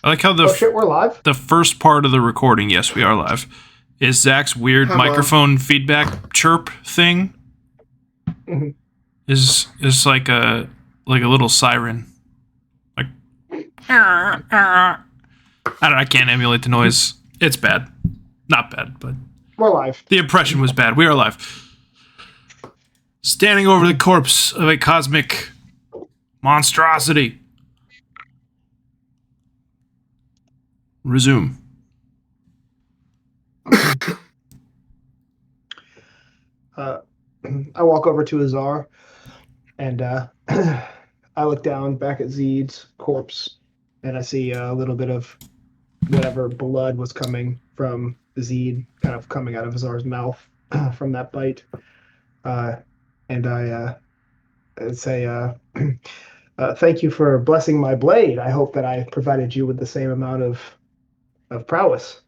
I like how Oh shit, we're live? the first part of the recording, yes, we are live, is Zach's weird microphone feedback chirp thing. Mhm. Is like a little siren. Like I can't emulate the noise. It's bad. Not bad, but We're live. the impression was bad. We are live. Standing over the corpse of a cosmic monstrosity. Resume. I walk over to Azar, and I look down back at Xiid's corpse, and I see a little bit of whatever blood was coming from Xiid, kind of coming out of Azar's mouth from that bite. And I say, thank you for blessing my blade. I hope that I provided you with the same amount of prowess.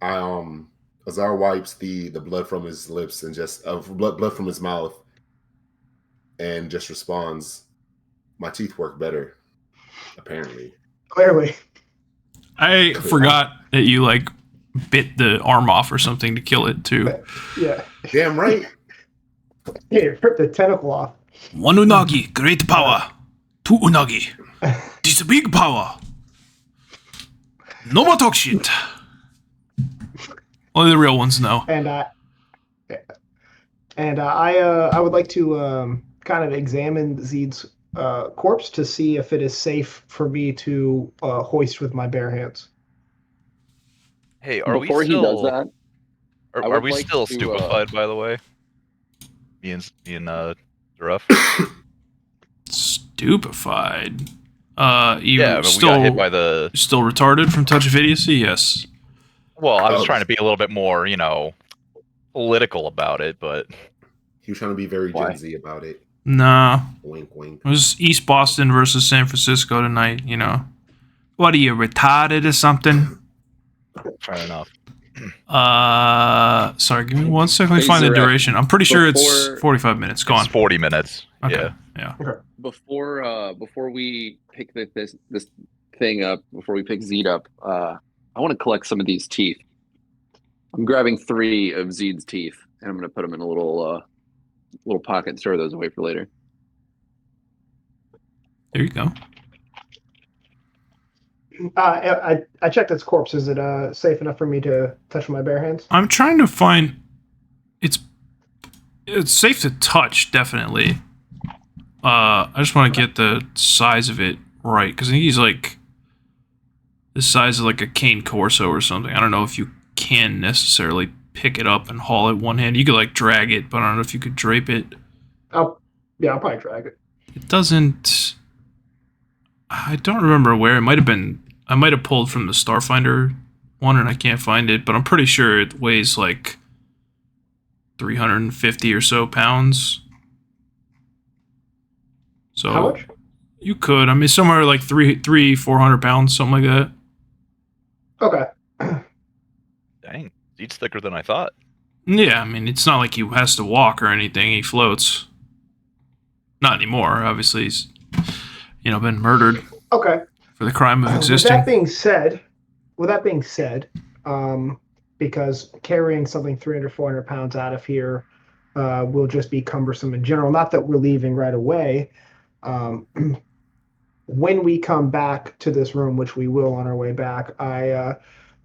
Azar wipes the blood from his lips and just blood from his mouth, and just responds, "My teeth work better, apparently." Clearly, I forgot that you bit the arm off or something to kill it too. Yeah. Damn right. Yeah, you ripped the tentacle off. One unagi, great power. Two unagi, this big power. No more talk shit. Only the real ones know. And I would like to kind of examine Xiid's corpse to see if it is safe for me to hoist with my bare hands. Hey, are Before we still? he does that, Are we still stupefied? By the way, me and Zuref. Stupefied. Yeah, but we got hit by the. Still retarded from touch of idiocy. Yes. Well, I was trying to be a little bit more, political about it, but He was trying to be very Gen Z about it. Nah. Wink, wink. It was East Boston versus San Francisco tonight. What are you, retarded or something? fair enough. Sorry, give me 1 second. Let me find the duration. I'm pretty sure it's 45 minutes. Go on. It's 40 minutes. Okay. Yeah. Okay. Before we pick this thing up, before we pick Xiid up, I want to collect some of these teeth. I'm grabbing 3 of Xiid's teeth, and I'm going to put them in a little pocket and store those away for later. There you go. I checked its corpse. Is it safe enough for me to touch with my bare hands? I'm trying to find. It's safe to touch, definitely. I just want to get the size of it right, because I think he's the size of a cane corso or something. I don't know if you can necessarily pick it up and haul it one hand. You could drag it, but I don't know if you could drape it. I'll probably drag it. It doesn't. I don't remember where. It might have been. I might have pulled from the Starfinder one, and I can't find it. But I'm pretty sure it weighs 350 or so pounds. So How much? You could. I mean, somewhere 400 pounds, something like that. Okay. Dang, Xiid's thicker than I thought. Yeah, I mean, it's not like he has to walk or anything. He floats. Not anymore. Obviously, he's been murdered. Okay. For the crime of existing. With that being said, because carrying something 300, 400 pounds out of here will just be cumbersome in general. Not that we're leaving right away. When we come back to this room, which we will on our way back,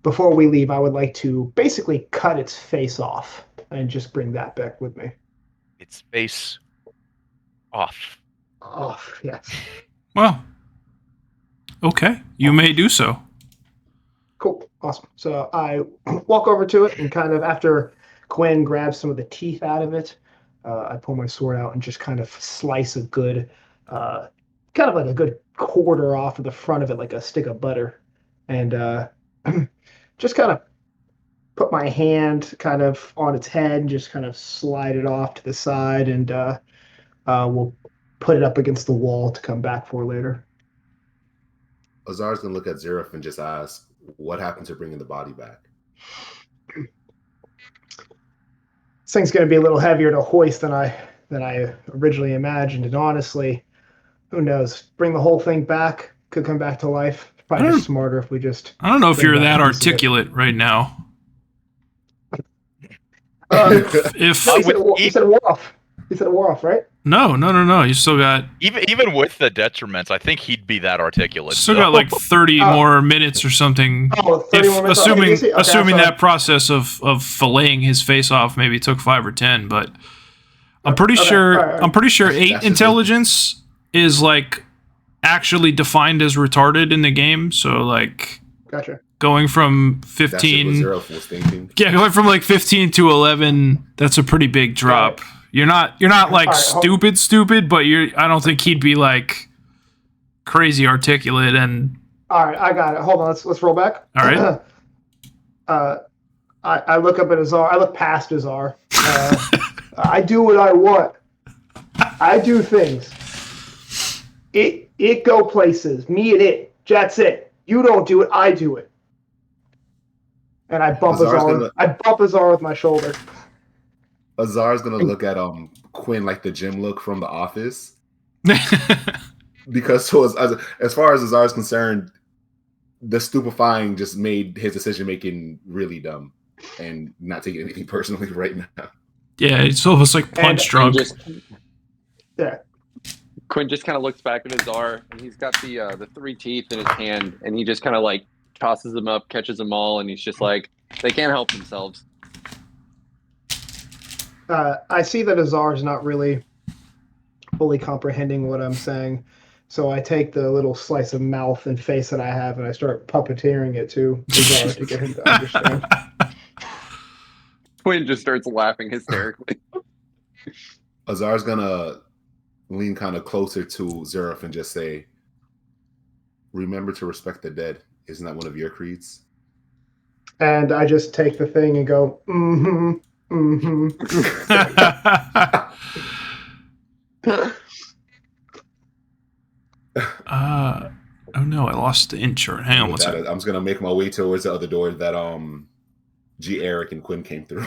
before we leave, I would like to basically cut its face off and just bring that back with me. Its face off. Off, yes. Well, okay, you may do so. Cool, awesome. So I walk over to it and kind of, after Quinn grabs some of the teeth out of it, I pull my sword out and just kind of slice a good, kind of a good quarter off of the front of it, like a stick of butter, and just kind of put my hand kind of on its head and just kind of slide it off to the side, and we'll put it up against the wall to come back for later. Azar's gonna look at Zuref and just ask, "What happened to bringing the body back?" This thing's going to be a little heavier to hoist than I originally imagined, and honestly, who knows? Bring the whole thing back. could come back to life. Probably just smarter if we just. I don't know if bring you're back that a piece of it. articulate right now. If You said a war off. You said a war off, right? no, you still got Even with the detriments, I think he'd be that articulate. still got like 30 more minutes or something. Oh, 30 more minutes. Okay, Assuming sorry. that process of filleting his face off maybe took 5 or 10, but I'm pretty sure all right. I'm pretty sure 8 That's intelligence is like actually defined as retarded in the game. So like Gotcha. going from That's what 15 Zuref was thinking. yeah, going from like 15 to 11, that's a pretty big drop. Right. You're not like All right, stupid, but I don't think he'd be like crazy articulate and All right, I got it. Hold on, let's roll back. All right. I look up at Azar. I look past Azar. I do what I want. I do things. It go places. Me and it. That's it. You don't do it. I do it. And I bump Azar. I bump Azar with my shoulder. Azar's gonna look at Quin like the gym look from The Office, because as far as Azar is concerned, the stupefying just made his decision making really dumb, and not taking anything personally right now. yeah, it's almost like punch drunk. Yeah. Quin just kind of looks back at Azar, and he's got the 3 teeth in his hand, and he just kind of like tosses them up, catches them all, and he's just like, they can't help themselves. I see that Azar is not really fully comprehending what I'm saying, so I take the little slice of mouth and face that I have, and I start puppeteering it to Azar to get him to understand. Quin just starts laughing hysterically. Azar's gonna lean kind of closer to Zuref and just say, "Remember to respect the dead. Isn't that one of your creeds?" And I just take the thing and go, mm-hmm. Oh no, I lost the intro. Hang on one second. I'm just gonna make my way towards the other door that G. Eric and Quin came through.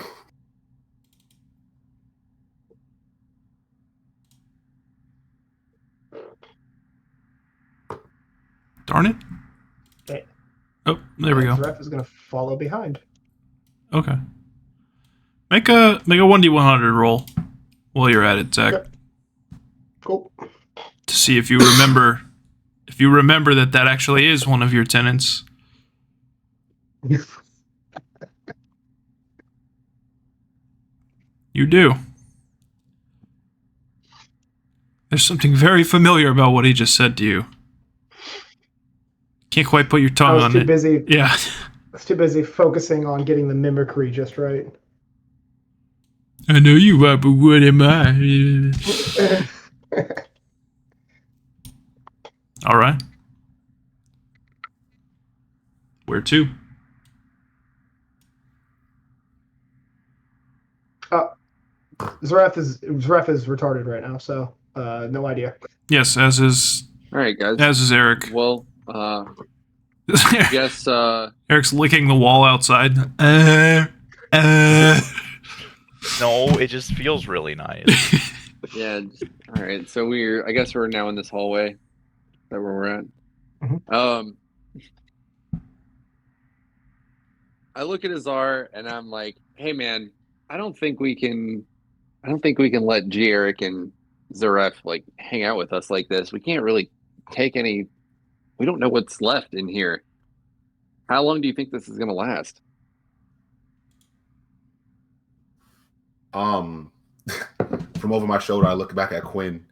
Darn it. Okay. Oh, there we go. Zuref is gonna follow behind. Okay. Make a 1d100 roll while you're at it, Zach. Yep. Cool. To see if you remember that actually is one of your tenants. You do. There's something very familiar about what he just said to you. Can't quite put your tongue on it. Busy. Yeah. I was too busy focusing on getting the mimicry just right. I know you are, but what am I? All right. Where to? Zuref is retarded right now, so no idea. Yes, as is All right, guys. as is Eric. Well, I guess Eric's licking the wall outside. No, it just feels really nice. yeah. All right, so I guess we're now in this hallway. Is that where we're at? Mhm. I look at Azar and I'm like, "Hey, man, I don't think we can let G. Eric and Zuref like hang out with us like this. We can't really take any. We don't know what's left in here. How long do you think this is going to last?" From over my shoulder, I look back at Quin,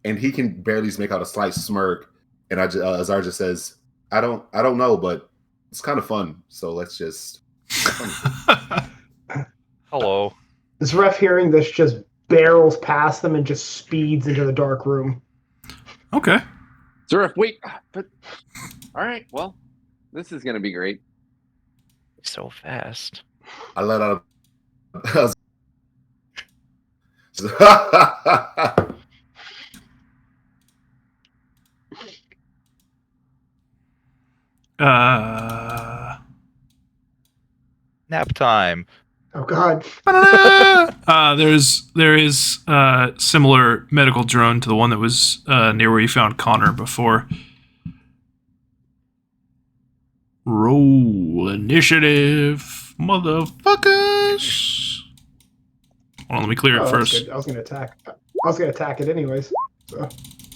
and he can barely make out a slight smirk. And Azar just says, "I don't know, but it's kind of fun. So let's just." Hello. Zuref, hearing this, just barrels past them and just speeds into the dark room. Okay. Zuref, wait. But all right, well, this is going to be great. So fast. I let out a. Nap time. Oh God! There is similar medical drone to the one that was near where you found Connor before. Roll initiative, motherfuckers. Hold on, let me clear it first. Good. I was gonna attack it anyways. So.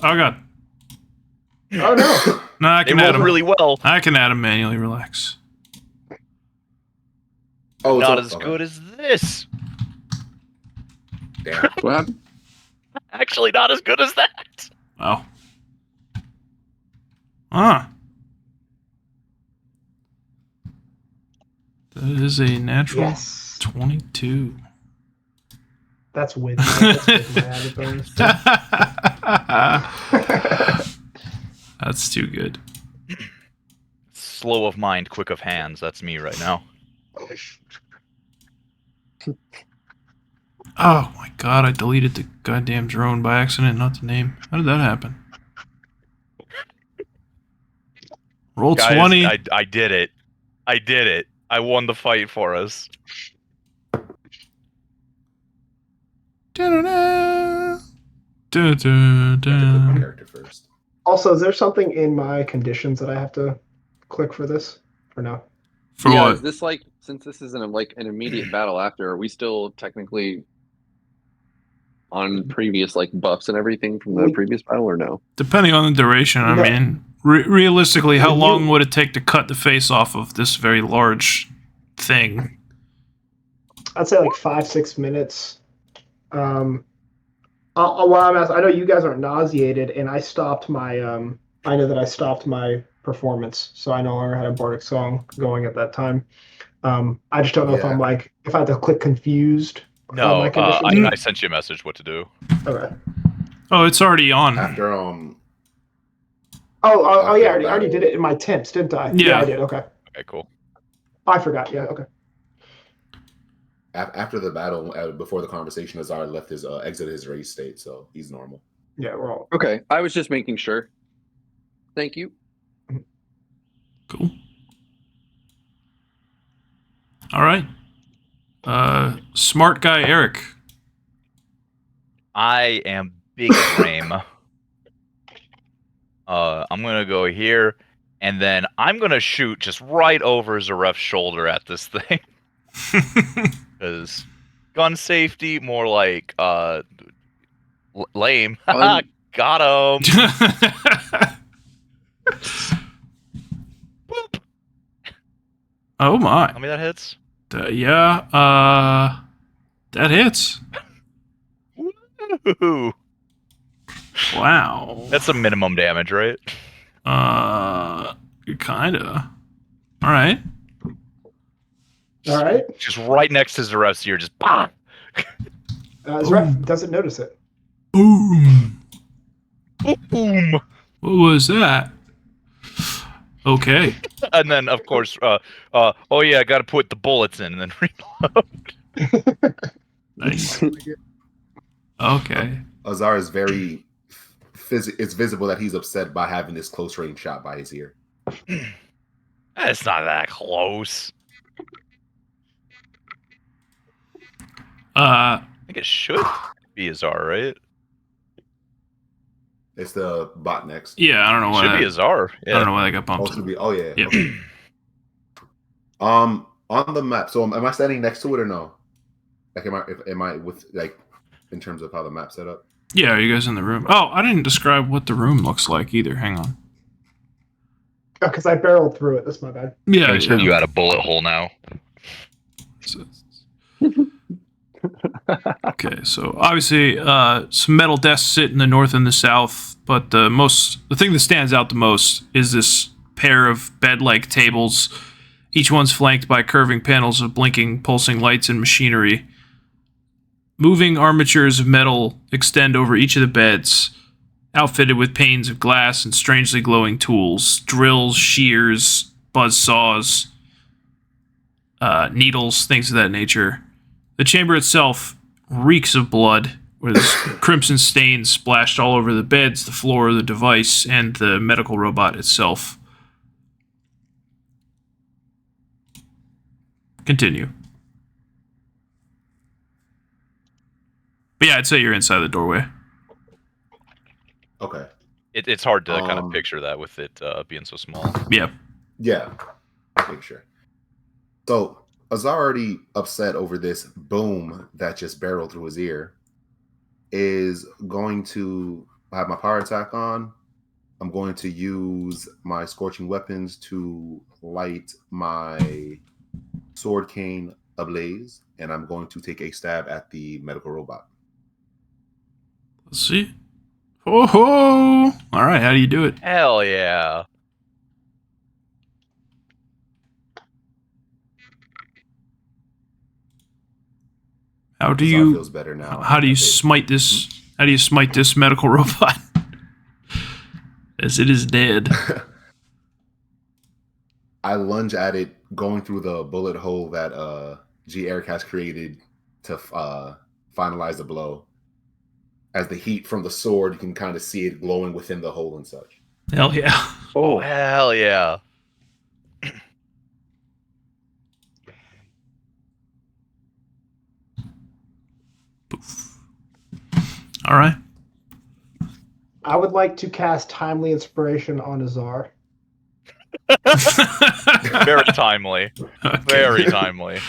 Oh god. Oh no. No, I They can add rolled them. really well. I can add them manually. Relax. Oh, Not as good as this. Damn. What happened? Actually, not as good as that. Oh. Ah. That is a natural Yes. 22. That's with my added bonus. That's too good. Slow of mind, quick of hands. That's me right now. Oh my god, I deleted the goddamn drone by accident, not the name. How did that happen? Roll Guys, 20. I did it. I did it. I won the fight for us. Da-da-da. I have to pick my Da-da-da. character first. Also, is there something in my conditions that I have to click for this? Or no? For yeah, what? is this like, since this isn't like an immediate battle after, are we still technically on previous like buffs and everything from the previous battle, or no? Depending on the duration, I No. mean, realistically, how When long you- would it take to cut the face off of this very large thing? I'd say like 5-6 minutes. While I'm asking, I know you guys aren't nauseated, and I stopped my. I know that I stopped my performance, so I no longer had a bardic song going at that time. I just don't know if I'm like if I have to click confused. No, my conditions. I sent you a message what to do. Okay. Oh, it's already on. After Oh yeah, I After already did it battle. in my temps, didn't I? Yeah. I did. Okay. Okay, cool. I forgot. Yeah. Okay. After the battle, before the conversation, Azar left his exited his race state, so he's normal. Yeah, we're all. Okay, I was just making sure. Thank you. Cool. All right. Smart guy Eric. I am big frame. I'm gonna go here, and then I'm gonna shoot just right over Zuref's shoulder at this thing. Because gun safety, more like lame. Got him. Boop. Oh my. Tell me that hits. Yeah. That hits. Woo. Wow. That's some minimum damage, right? Kinda. All right. All right. Just right next to Zuref's ear, just bah! Zuref doesn't notice it. Boom. Boom. What was that? Okay. And then, of course, oh yeah, I got to put the bullets in and then reload. Nice. Okay. Azar is very. It's visible that he's upset by having this close range shot by his ear. It's not that close. I think it should be Azar, right? It's the bot next. Yeah, I don't know why. Should be Azar. I don't Yeah. know why they got bumped. Also be. Oh yeah. Yeah. Okay. On the map. So am I standing next to it or no? Like am I with like in terms of how the map's set up? Yeah, are you guys in the room? Oh, I didn't describe what the room looks like either. Hang on. Oh, because I barreled through it. That's my bad. Yeah, You got a bullet hole now. Okay, so obviously some metal desks sit in the north and the south, but the thing that stands out the most is this pair of bed-like tables. Each one's flanked by curving panels of blinking, pulsing lights and machinery. Moving armatures of metal extend over each of the beds, outfitted with panes of glass and strangely glowing tools, drills, shears, buzzsaws, needles, things of that nature. The chamber itself reeks of blood, with crimson stains splashed all over the beds, the floor, the device, and the medical robot itself. Continue. But yeah, I'd say you're inside the doorway. Okay. It's hard to kind of picture that with it being so small. Yeah. Yeah. making sure. So Azar already upset over this boom that just barreled through his ear. Is going to have my power attack on. I'm going to use my scorching weapons to light my sword cane ablaze, and I'm going to take a stab at the medical robot. Let's see. Oh ho! All right, how do you do it? Hell yeah. How do Azar you? feels better now. How do you smite this? How do you smite this medical robot? As it is dead. I lunge at it, going through the bullet hole that G. Eric has created to finalize the blow. As the heat from the sword, you can kind of see it glowing within the hole and such. Hell yeah! Oh, hell yeah. Poof. All right. I would like to cast Timely Inspiration on Azar. Very timely. Okay. Very timely.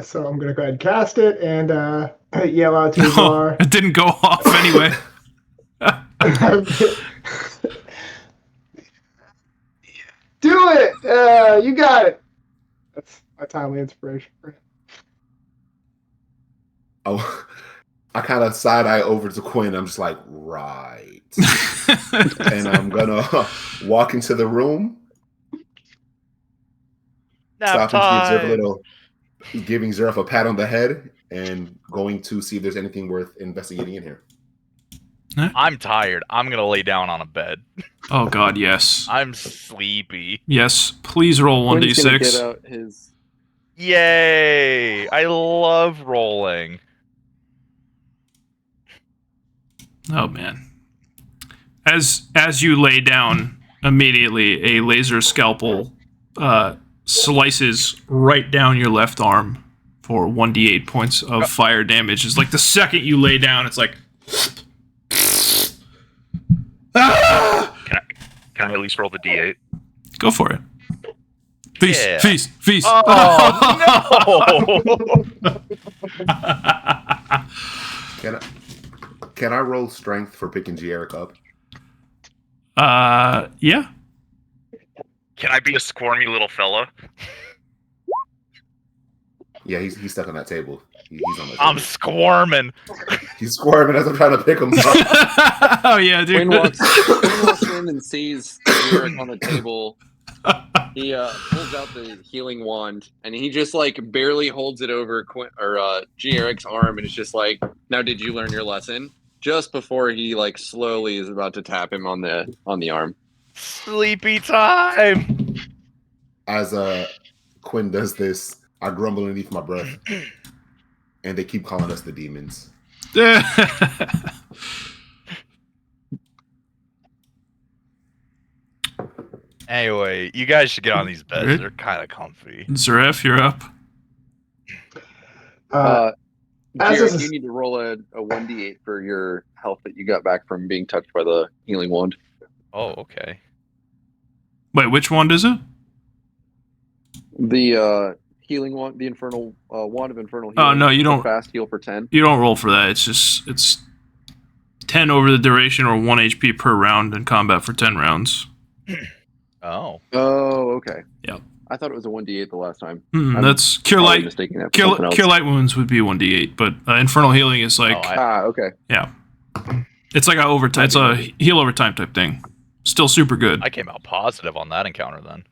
So I'm going to go ahead and cast it and yell out to No, Azar. it didn't go off anyway. Do it! You got it! That's my Timely Inspiration. Oh, I kind of side eye over to Quinn. I'm just like, right. And I'm gonna walk into the room, Nap stopping time. giving Zuref a pat on the head, and going to see if there's anything worth investigating in here. I'm tired. I'm gonna lay down on a bed. Oh god, yes. I'm sleepy. Yes, please roll Quinn's gonna 1d6. get out his. Yay! I love rolling. Oh man. As you lay down, immediately a laser scalpel slices right down your left arm for 1d8 points of fire damage. It's like the second you lay down, it's like ah! Can I at least roll the d8? Go for it. Feast, Yeah. feast, feast. Oh no! Can I roll strength for picking G. Eric up? Yeah. Can I be a squirmy little fella? Yeah, he's stuck on that table. He's on the table. I'm squirming. He's squirming as I'm trying to pick him up. Oh yeah, dude. Quinn walks in and sees Eric on the table. He pulls out the healing wand and he just like barely holds it over G. Eric's arm and it's just like, now did you learn your lesson? Just before he like slowly is about to tap him on the arm. Sleepy time. As Quinn does this, I grumble underneath my breath, and they keep calling us the demons. Anyway, you guys should get on these beds. Right. They're kind of comfy. Zuref, you're up. As Jared, is- you need to roll a 1d8 for your health that you got back from being touched by the healing wand. Oh, okay. Wait, which one is it? The healing wand, the infernal wand of infernal Oh, healing. no, you It's a don't- fast heal for 10. You don't roll for that. It's 10 over the duration or 1 HP per round in combat for 10 rounds. Oh. Oh, okay. Yep. I thought it was a 1d8 the last time. I'm That's cure Probably light. mistaking that for something else. Cure light wounds would be 1d8, but infernal healing is like Okay. yeah, it's like a overtime. It's a heal overtime type thing. Still super good. I came out positive on that encounter then.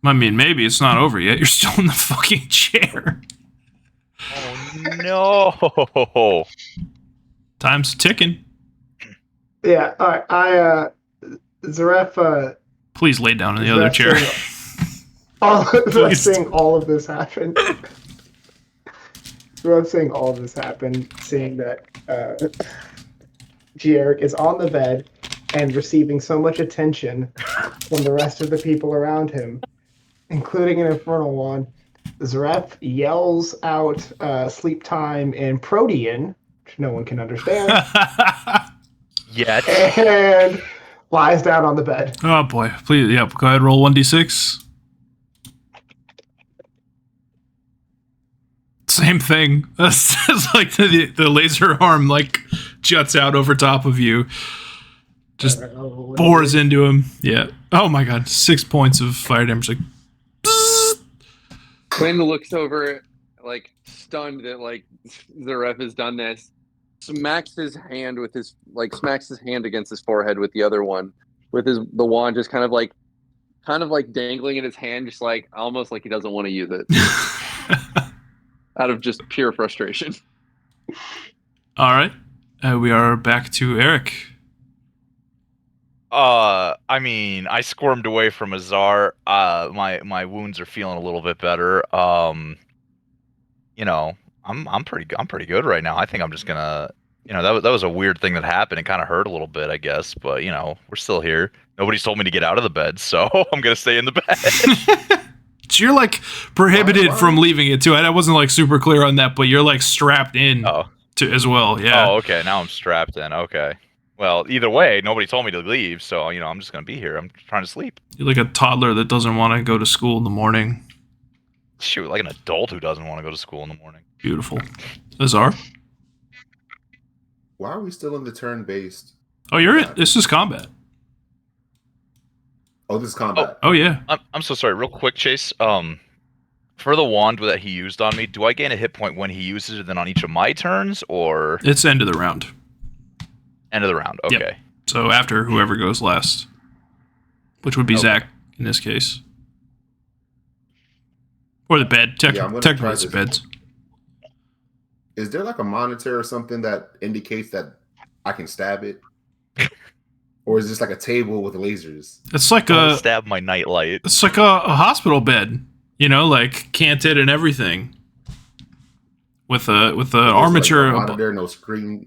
I mean, maybe it's not over yet. You're still in the fucking chair. Oh no! Time's ticking. Yeah, all right. Zuref, Please lay down in the other chair. Zuref Please. seeing all of this happen. Zuref seeing all of this happen, seeing that G. Eric is on the bed and receiving so much attention from the rest of the people around him, including an infernal one. Zuref yells out sleep time in Protean, which no one can understand. Yet. And lies down on the bed. Oh boy, please, yep. Go ahead, roll 1d6. Same thing. It's like the laser arm like juts out over top of you, just bores into him. Yeah. Oh my god, 6 points of fire damage. Like, Quinn looks over, like stunned that like Zuref has done this. Smacks his hand against his forehead with the other one, with the wand just kind of like dangling in his hand, just like almost like he doesn't want to use it, out of just pure frustration. all right, we are back to Eric. I mean, I squirmed away from Azar. My wounds are feeling a little bit better. You know, I'm pretty good right now. I think I'm just gonna, that was a weird thing that happened. It kind of hurt a little bit, I guess, but we're still here. Nobody's told me to get out of the bed, so I'm gonna stay in the bed. So you're like prohibited from leaving it too. I wasn't like super clear on that, but you're like strapped in to as well. Yeah. Oh, okay. Now I'm strapped in. Okay. Well, either way, nobody told me to leave, so I'm just gonna be here. I'm trying to sleep. You're like a toddler that doesn't want to go to school in the morning. Shoot, like an adult who doesn't want to go to school in the morning. Beautiful. Azar? Why are we still in the turn-based? Oh, you're it. This is combat. Oh, this is combat. Oh yeah. I'm so sorry. Real quick, Chase. For the wand that he used on me, do I gain a hit point when he uses it, then on each of my turns, or It's end of the round. end of the round? Okay. Yep. So after whoever goes last, which would be Okay. Zach in this case, or the bed. I'm gonna Technically, try it's the this. beds. Is there like a monitor or something that indicates that I can stab it? Or is this like a table with lasers? It's like I'll a stab my nightlight. it's like a hospital bed. Like canted and everything. With a armature. Like no monitor, no screen.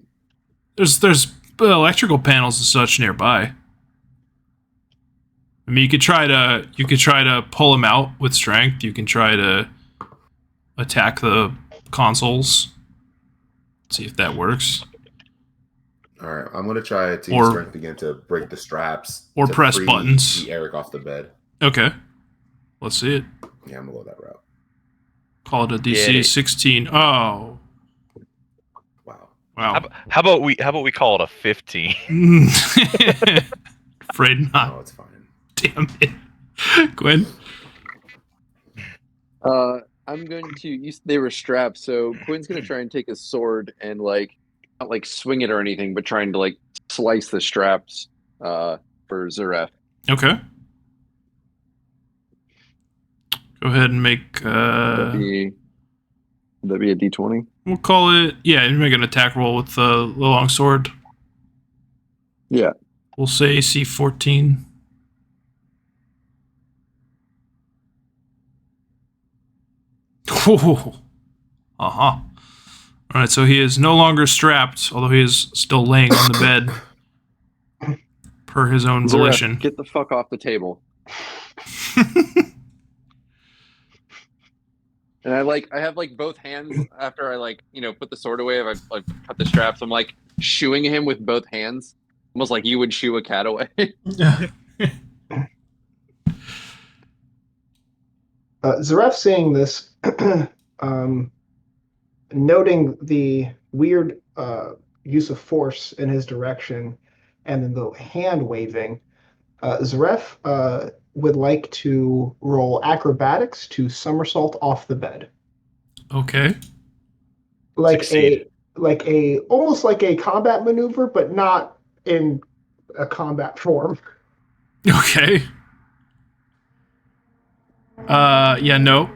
There's electrical panels and such nearby. I mean, you could try to pull them out with strength. You can try to attack the consoles. See if that works. All right, I'm gonna try to Or- use strength again to break the straps Or to press free buttons. the Eric off the bed. Okay, let's see it. Yeah, I'm gonna go that route. Call it a Get DC it. 16. Oh, Wow. wow. How about we call it a 15? Afraid not. Oh, it's fine. Damn it, Quinn. I'm going to. They were strapped, so Quinn's going to try and take his sword and not like swing it or anything, but trying to like slice the straps for Zuref. Okay. Go ahead and make. Would that be a D20? We'll call it. Yeah, you make an attack roll with the long sword. Yeah. We'll say AC 14. Uh-huh. All right, so he is no longer strapped, although he is still laying on the bed per his own volition. Zuref, get the fuck off the table. And I have like both hands after I put the sword away. I've cut the straps. I'm like shooing him with both hands, almost like you would shoo a cat away. Zuref seeing this, noting the weird use of force in his direction, and then the hand waving, Zuref would like to roll acrobatics to somersault off the bed, Okay. Succeed. almost like a combat maneuver, but not in a combat form. Okay. Yeah, no.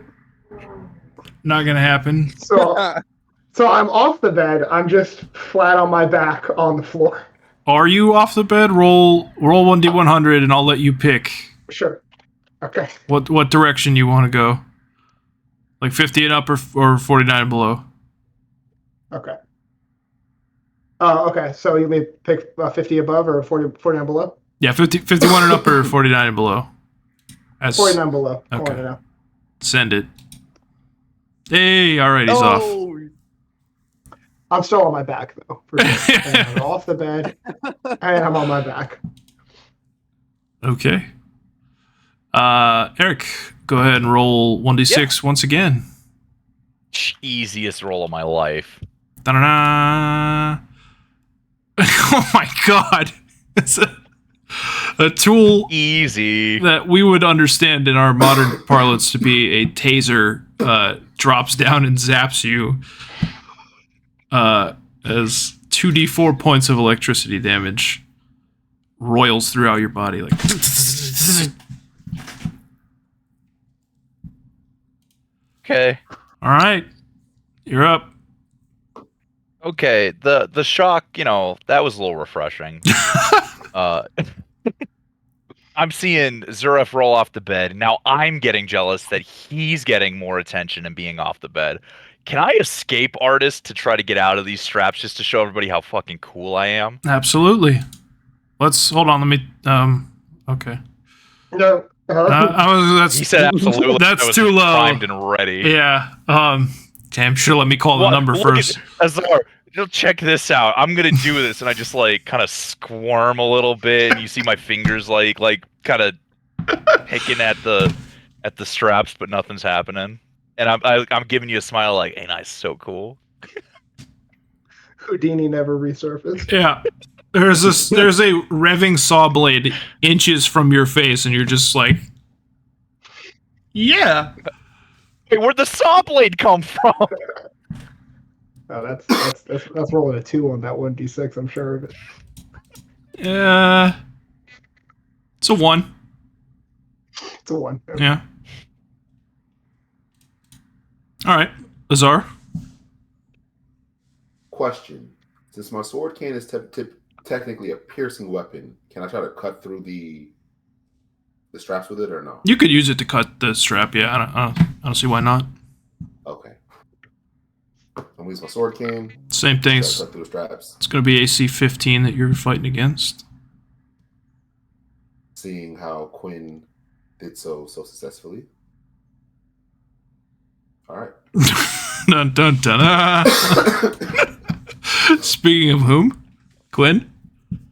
Not gonna happen. So I'm off the bed. I'm just flat on my back on the floor. Are you off the bed? Roll 1d100 and I'll let you pick Sure. Okay. what direction you want to go. Like 50 and up or 49 and below. Okay. Okay. So you may pick 50 above or 49 below? Yeah, 51 and up or 49 and below. That's 49 below. Okay. Calling it out. Send it. Hey, all right, he's off. I'm still on my back though. For sure. And I'm off the bed and I'm on my back. Okay. Eric, go ahead and roll 1d6 once again. Easiest roll of my life. Da-da-da. Oh my god. It's a tool Easy. that we would understand in our modern parlance to be a taser drops down and zaps you as 2d4 points of electricity damage roils throughout your body like Okay. all right, you're up. Okay. The shock, that was a little refreshing. I'm seeing Zuref roll off the bed. Now I'm getting jealous that he's getting more attention and being off the bed. Can I escape artist to try to get out of these straps just to show everybody how fucking cool I am? Absolutely. Let's hold on. Let me. Okay. No. That's He said absolutely. That's I was too low. primed and ready. Yeah. Damn. Sure. Let me call the number first. Azar, check this out. I'm gonna do this, and I just kind of squirm a little bit, and you see my fingers like kind of picking at the straps, but nothing's happening. And I'm giving you a smile like, "Ain't I so cool?" Houdini never resurfaced. Yeah. There's a revving saw blade inches from your face, and you're just like, yeah. Hey, where'd the saw blade come from? Oh, that's rolling a 2 on that 1d6. I'm sure of it. It's a 1. It's a 1. Yeah. All right, Azar. Question: since my sword cane is technically a piercing weapon, can I try to cut through the straps with it or no? You could use it to cut the strap. Yeah, I don't see why not. Okay. I'm gonna use my sword cane. Same thing. Try to cut through the straps. It's going to be AC 15 that you're fighting against. Seeing how Quinn did so successfully. All right. Dun dun dun. Speaking of whom, Quinn.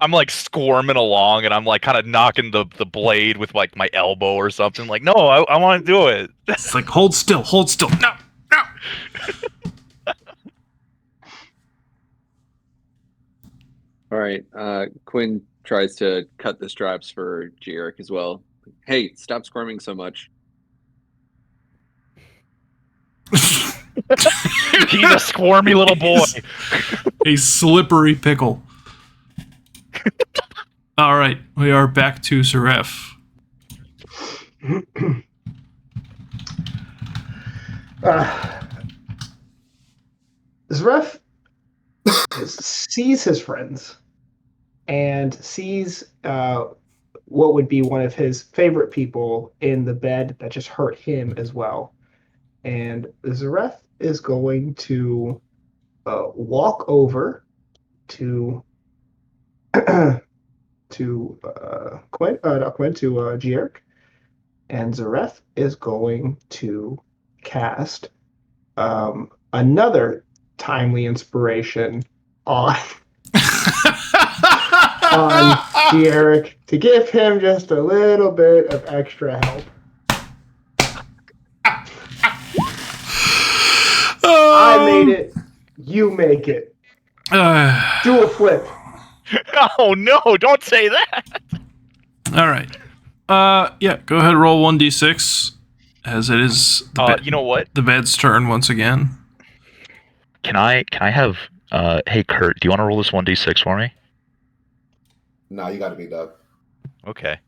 I'm squirming along, and I'm kind of knocking the blade with my elbow or something. No, I want to do it. It's like hold still. No. All right. Quinn tries to cut the straps for Jarek as well. Hey, stop squirming so much. He's a squirmy little boy. A slippery pickle. All right, we are back to Zuref. Zuref sees his friends and sees what would be one of his favorite people in the bed that just hurt him as well. And Zuref is going to walk over to Quinn, not Quinn, to Gierk, and Zuref is going to cast another timely inspiration on Gierk to give him just a little bit of extra help. I made it. You make it. Do a flip. Oh no! Don't say that. All right. Yeah. Go ahead. Roll 1d6, as it is. You know what? The bed's turn once again. Can I have? Hey Kurt, do you want to roll this 1d6 for me? Nah, you gotta be Doug. Okay.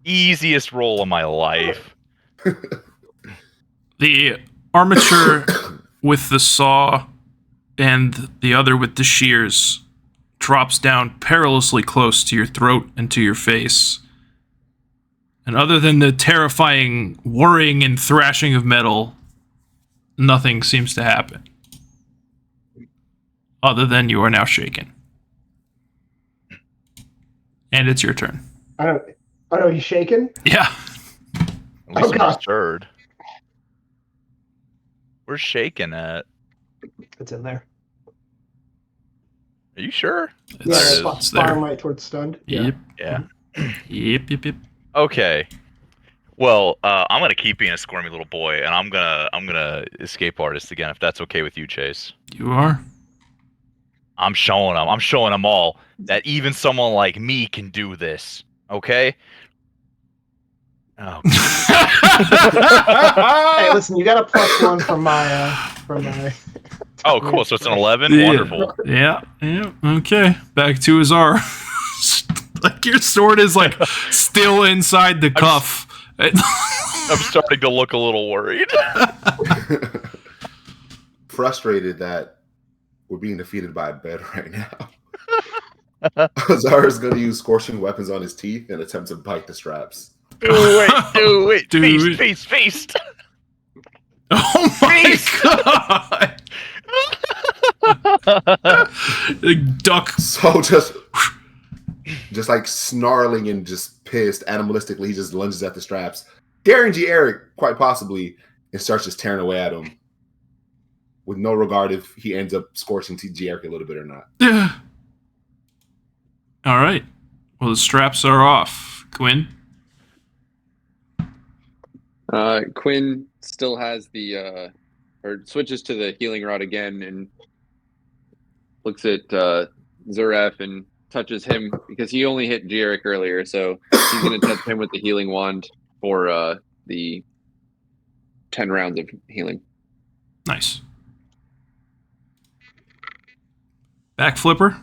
Easiest roll of my life. The armature with the saw and the other with the shears drops down perilously close to your throat and to your face. And other than the terrifying whirring and thrashing of metal, nothing seems to happen. Other than you are now shaken. And it's your turn. Oh no, he's shaking? Yeah. At least I'm God. stirred. We're shaking at. It's in there. Are you sure? It's, Yeah, it's there. bottom right towards stunned. Yep. Yeah. Yep. Okay. Well, I'm gonna keep being a squirmy little boy, and I'm gonna escape artist again, if that's okay with you, Chase. You are. I'm showing them all that even someone like me can do this. Okay. Oh. Hey, listen, you got a +1 from my. Oh, cool. So it's an 11. Yeah. Wonderful. Yeah. Okay. Back to Azar. Like your sword is like still inside the cuff. I'm starting to look a little worried. Frustrated that we're being defeated by a bed right now. Azar is going to use scorching weapons on his teeth and attempt to bite the straps. Do it. Do it. Feast. Oh my god! The duck. So just like snarling and just pissed, animalistically, he just lunges at the straps, daring G. Eric, quite possibly, and starts just tearing away at him, with no regard if he ends up scorching G. Eric a little bit or not. All right. Well, the straps are off. Quinn. Quinn still has the or switches to the healing rod again and looks at Zuref and touches him because he only hit Jarek earlier, so he's going to touch him with the healing wand for the 10 rounds of healing. Nice. Back flipper.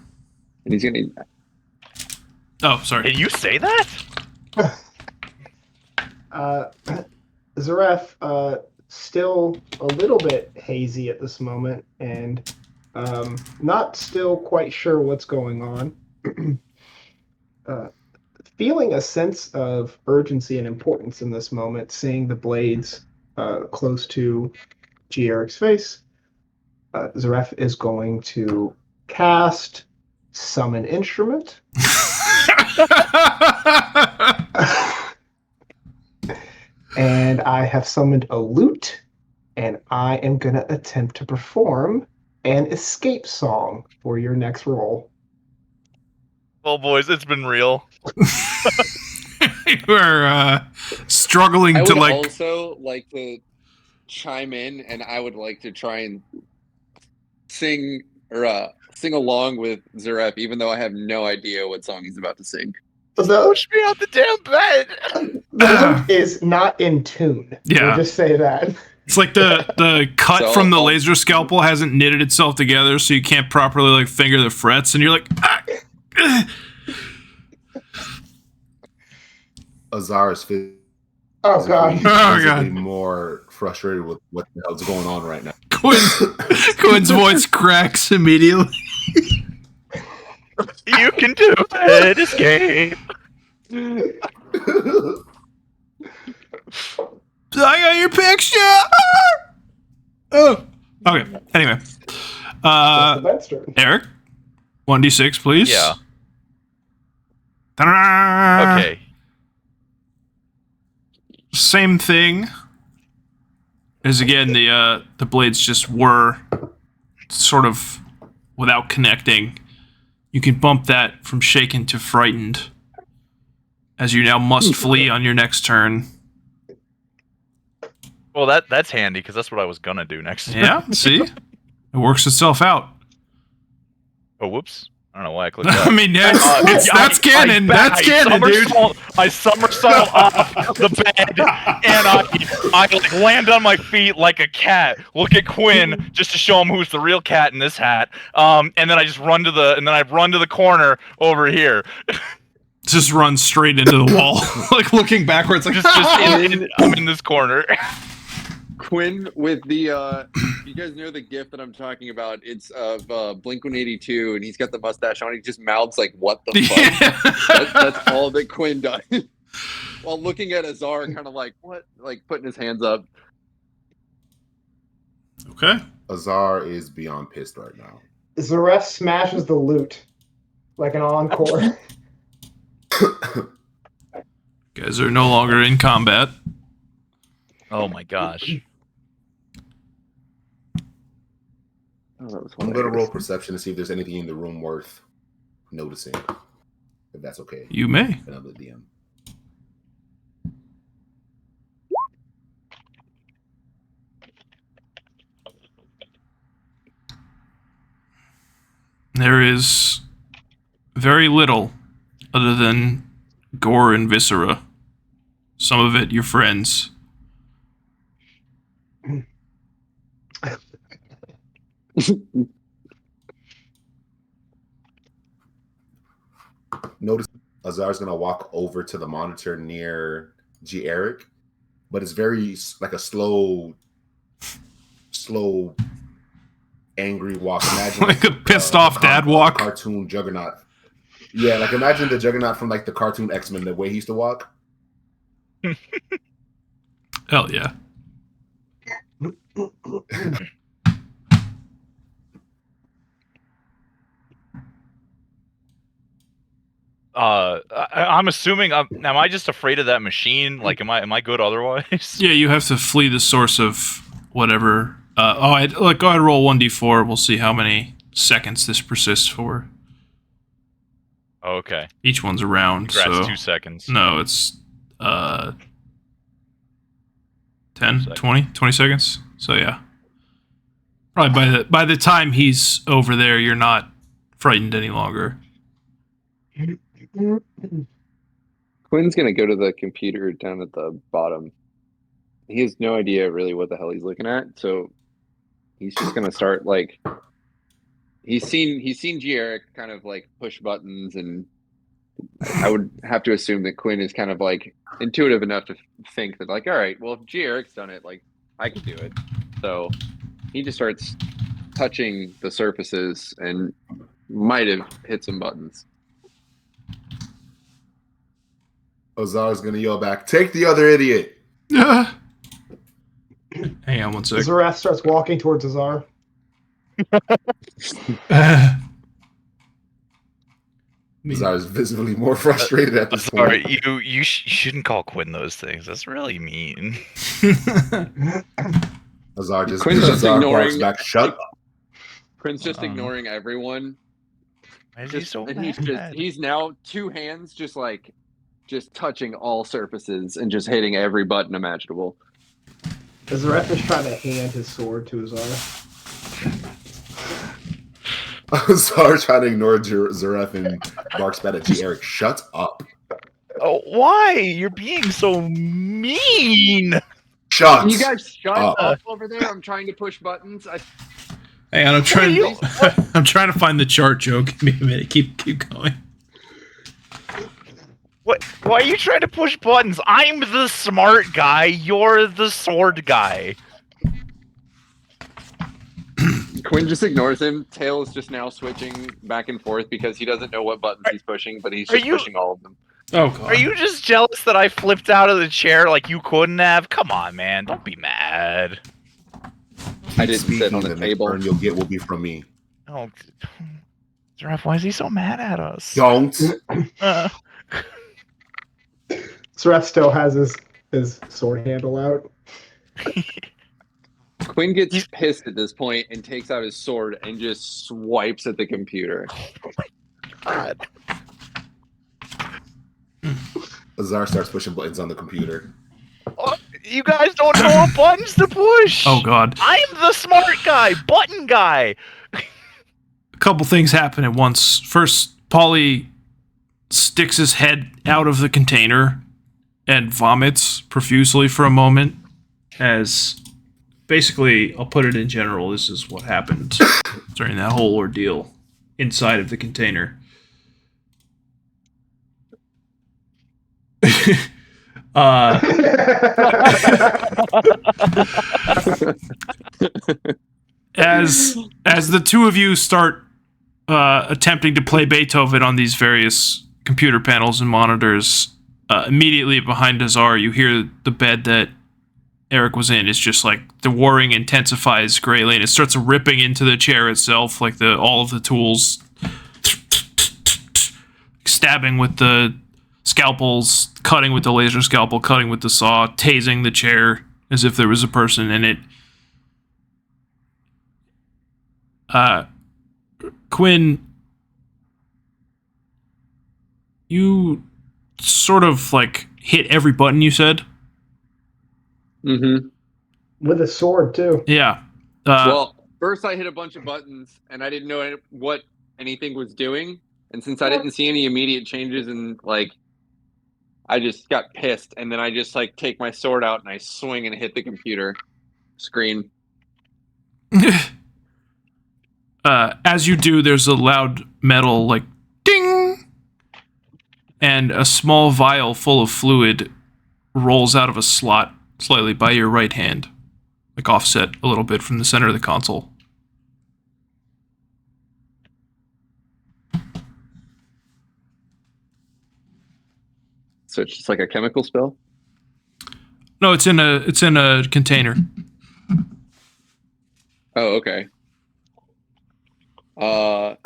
And he's going to... Oh, sorry. Did you say that? Zuref, still a little bit hazy at this moment and not still quite sure what's going on. Feeling a sense of urgency and importance in this moment, seeing the blades close to G. Eric's face, Zuref is going to cast Summon Instrument. And I have summoned a lute, and I am going to attempt to perform an escape song for your next roll. Well, boys, it's been real. We're struggling I to would also like to chime in, and I would like to try and sing along with Zuref, even though I have no idea what song he's about to sing. Push me out the damn bed. The lute is not in tune. Yeah. We'll just say that. It's like the cut So, from the laser scalpel hasn't knitted itself together, so you can't properly like finger the frets, and you're like, Azar is Oh god. Oh, God. more frustrated with what the hell's going on right now. Quinn's voice cracks immediately. You can do it. Escape. I got your picture. Oh, okay. Anyway, That's the turn. Eric, 1d6, please. Yeah. Ta-da! Okay. Same thing. As again, the blades just were sort of without connecting. You can bump that from shaken to frightened, as you now must flee on your next turn. Well, that's handy because that's what I was gonna do next. Yeah, see? It works itself out. Oh, whoops! I don't know why I clicked that. I mean, that's canon. That's canon, dude. I somersault off the bed and I like land on my feet like a cat. Look at Quinn just to show him who's the real cat in this hat. And then I just run to the corner over here. Just run straight into the wall, like looking backwards. Like I'm in this corner. Quinn with the you guys know the gif that I'm talking about. It's of Blink-182 and he's got the mustache on. He just mouths like, what the fuck? That's all that Quinn does. While looking at Azar, kind of like, what? Like putting his hands up. Okay. Azar is beyond pissed right now. Zuref smashes the lute like an encore. Guys are no longer in combat. Oh my gosh. Oh, that was I'm going to hilarious. roll perception to see if there's anything in the room worth noticing. If that's okay. You may. And I'm the DM. There is very little other than gore and viscera. Some of it your friends. Notice Azar's going to walk over to the monitor near G. Eric, but it's very like a slow, angry walk. Imagine Like a pissed off dad walk. Cartoon Juggernaut. Yeah, like imagine the Juggernaut from like the cartoon X-Men, the way he used to walk. Hell yeah. I'm assuming. Am I just afraid of that machine? Like, am I good otherwise? Yeah, you have to flee the source of whatever. Go ahead and roll 1d4. We'll see how many seconds this persists for. Okay. Each one's a round. Congrats, So 2 seconds. no, it's 10, 20 seconds. So yeah. Probably by the time he's over there, you're not frightened any longer. Quinn's gonna go to the computer down at the bottom. He has no idea really what the hell he's looking at, so he's just gonna start like he's seen G. Eric kind of like push buttons, and I would have to assume that Quinn is kind of like intuitive enough to think that like, all right, well if G. Eric's done it, like I can do it. So he just starts touching the surfaces and might have hit some buttons. Azar's going to yell back, "Take the other idiot!" Hang on one sec. Zuref starts walking towards Azar. Azar is visibly more frustrated at this Sorry, point. you shouldn't call Quinn those things. That's really mean. Azar just Quinn's just Azar ignoring- barks back, "Shut up!" Quinn's just ignoring everyone. Why is he so And mad? he's now 2 hands just touching all surfaces and just hitting every button imaginable. Zuref is trying to hand his sword to Azar. Azar trying to ignore Zuref and barks back at G. Eric, "Shut up!" Oh, why? You're being so mean. Shut. Can you guys shut up. up over there? I'm trying to push buttons. Hang on, I'm trying. you- I'm trying to find the chart joke. Give me a minute. Keep going. What? Why are you trying to push buttons? I'm the smart guy. You're the sword guy. Quinn just ignores him. Tail is just now switching back and forth because he doesn't know what buttons he's pushing, but he's Are just you- pushing all of them. Oh god. Are you just jealous that I flipped out of the chair like you couldn't have? Come on, man. Don't be mad. I didn't sit Speaking, on the next table. turn you'll get will be from me. Oh, Zuref, why is he so mad at us? Don't. Uh, Zuref still has his sword handle out. Quinn gets pissed at this point and takes out his sword and just swipes at the computer. God. Azar starts pushing buttons on the computer. Oh, you guys don't know what buttons to push. Oh god. I'm the smart guy, button guy. A couple things happen at once. First, Paulie sticks his head out of the container and vomits profusely for a moment. As basically, I'll put it in general, this is what happened during that whole ordeal inside of the container. As the two of you start attempting to play Beethoven on these various computer panels and monitors, immediately behind Azar, you hear the bed that Eric was in. It's just like the warring intensifies greatly, and it starts ripping into the chair itself, like all of the tools, stabbing with the scalpels, cutting with the laser scalpel, cutting with the saw, tasing the chair as if there was a person in it. Quinn, you sort of like hit every button you said. Mm-hmm. With a sword too. Yeah. Well, first I hit a bunch of buttons, and I didn't know what anything was doing. And since I didn't see any immediate changes, and like, I just got pissed, and then I just like take my sword out and I swing and hit the computer screen. As you do, there's a loud metal like ding, and a small vial full of fluid rolls out of a slot slightly by your right hand, like offset a little bit from the center of the console. So it's just like a chemical spell. No, it's in a container. Oh, okay. I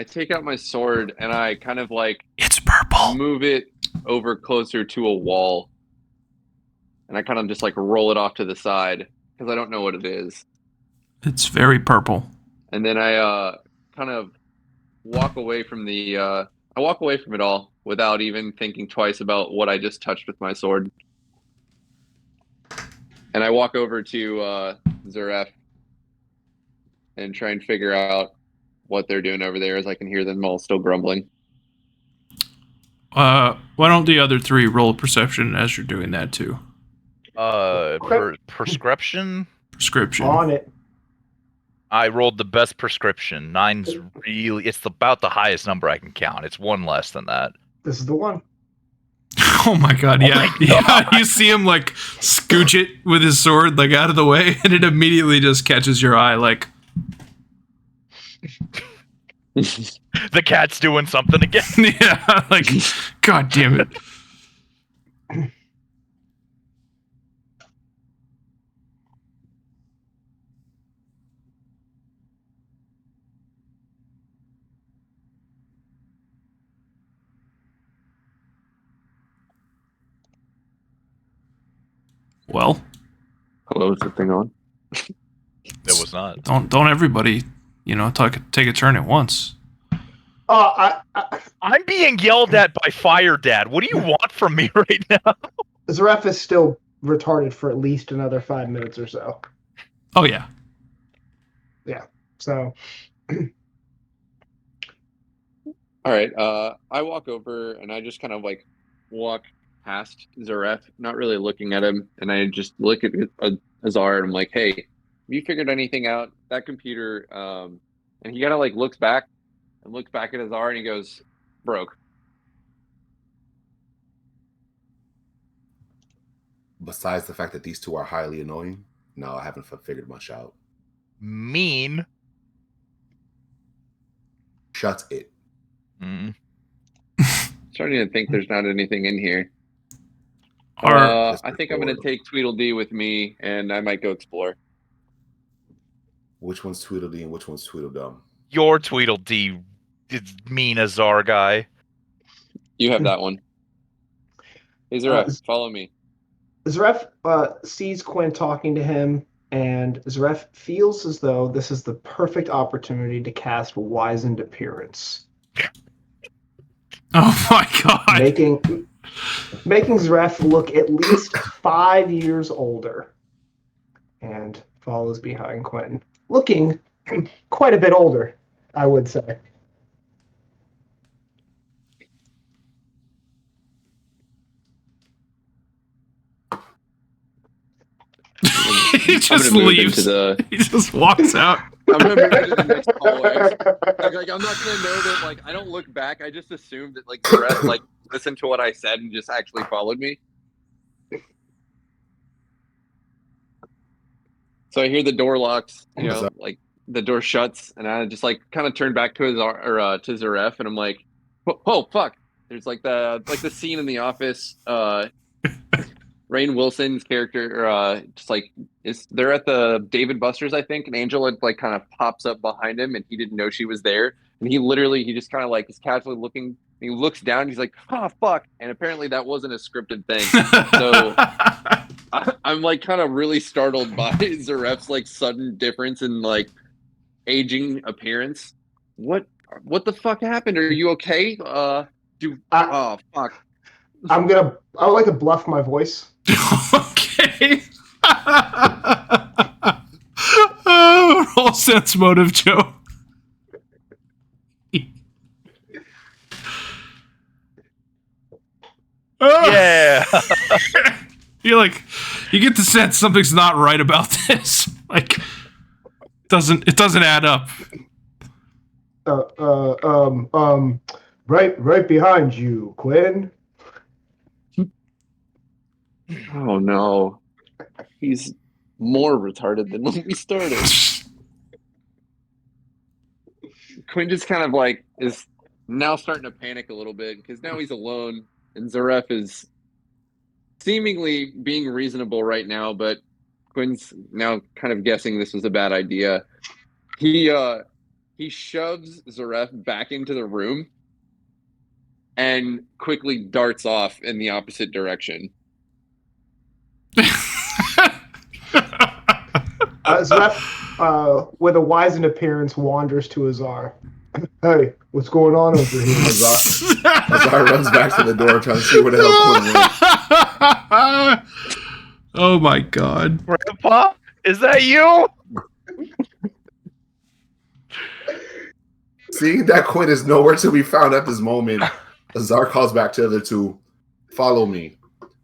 take out my sword and I kind of like It's purple. move it over closer to a wall, and I kind of just like roll it off to the side because I don't know what it is. It's very purple. And then I kind of walk away from I walk away from it all without even thinking twice about what I just touched with my sword. And I walk over to Zuref and try and figure out what they're doing over there, as I can hear them all still grumbling. Why don't the other three roll a perception as you're doing that too? Prescription. Prescription. On it. I rolled the best prescription. 9's really, it's about the highest number I can count. It's one less than that. This is the one. Oh my god, yeah. Yeah, you see him like scooch it with his sword like out of the way, and it immediately just catches your eye like The cat's doing something again. yeah, like god damn it. Well, Hello, is the thing on? It was not. don't everybody, take a turn at once. I'm being yelled at by Fire Dad. What do you want from me right now? Zuref is still retarded for at least another 5 minutes or so. Oh yeah. So All right. I walk over and I just kind of like walk past Zuref, not really looking at him, and I just look at Azar and I'm like, "Hey, have you figured anything out? That computer?" And he kind of like looks back at Azar and he goes, "Broke." Besides the fact that these two are highly annoying, no, I haven't figured much out. Mean. Shut it. Starting to think there's not anything in here. Or I think I'm going to take Tweedledee with me, and I might go explore. Which one's Tweedledee and which one's Tweedledum? Your Tweedledee is mean Azar guy. You have that one. Hey, Zuref, follow me. Zuref sees Quinn talking to him, and Zuref feels as though this is the perfect opportunity to cast Wizened Appearance. oh my god. Making Zuref look at least 5 years older, and follows behind Quinn, looking quite a bit older, I would say. He just leaves. He just walks out. I'm gonna move into the next hallway. Like, I'm not gonna know that. Like, I don't look back. I just assumed that like Zuref like listened to what I said and just actually followed me. So I hear the door locks. Like the door shuts, and I just like kind of turn back to to Zuref, and I'm like, "Oh fuck!" There's like the scene in The Office. Rainn Wilson's character, just like they're at the David Buster's, I think, and Angela like kind of pops up behind him, and he didn't know she was there, and he just kind of like is casually looking He looks down. And he's like, "Oh fuck!" And apparently that wasn't a scripted thing. So I'm like kind of really startled by Zuref's like sudden difference in like aging appearance. What the fuck happened? Are you okay? Oh fuck. I would like to bluff my voice. Okay. Roll sense motive, Joe. Yeah. You're like, you get the sense something's not right about this. Like, it doesn't add up. Right behind you, Quinn. Oh no. He's more retarded than when we started. Quinn just kind of like is now starting to panic a little bit because now he's alone and Zuref is seemingly being reasonable right now, but Quinn's now kind of guessing this was a bad idea. He shoves Zuref back into the room and quickly darts off in the opposite direction. Zuref, with a wizened appearance, wanders to Azar. Hey, what's going on over here? Azar runs back to the door trying to see where the hell Quinn went. Oh my god. Grandpa, is that you? Seeing that Quinn is nowhere to be found at this moment, Azar calls back to the other two, "Follow me,"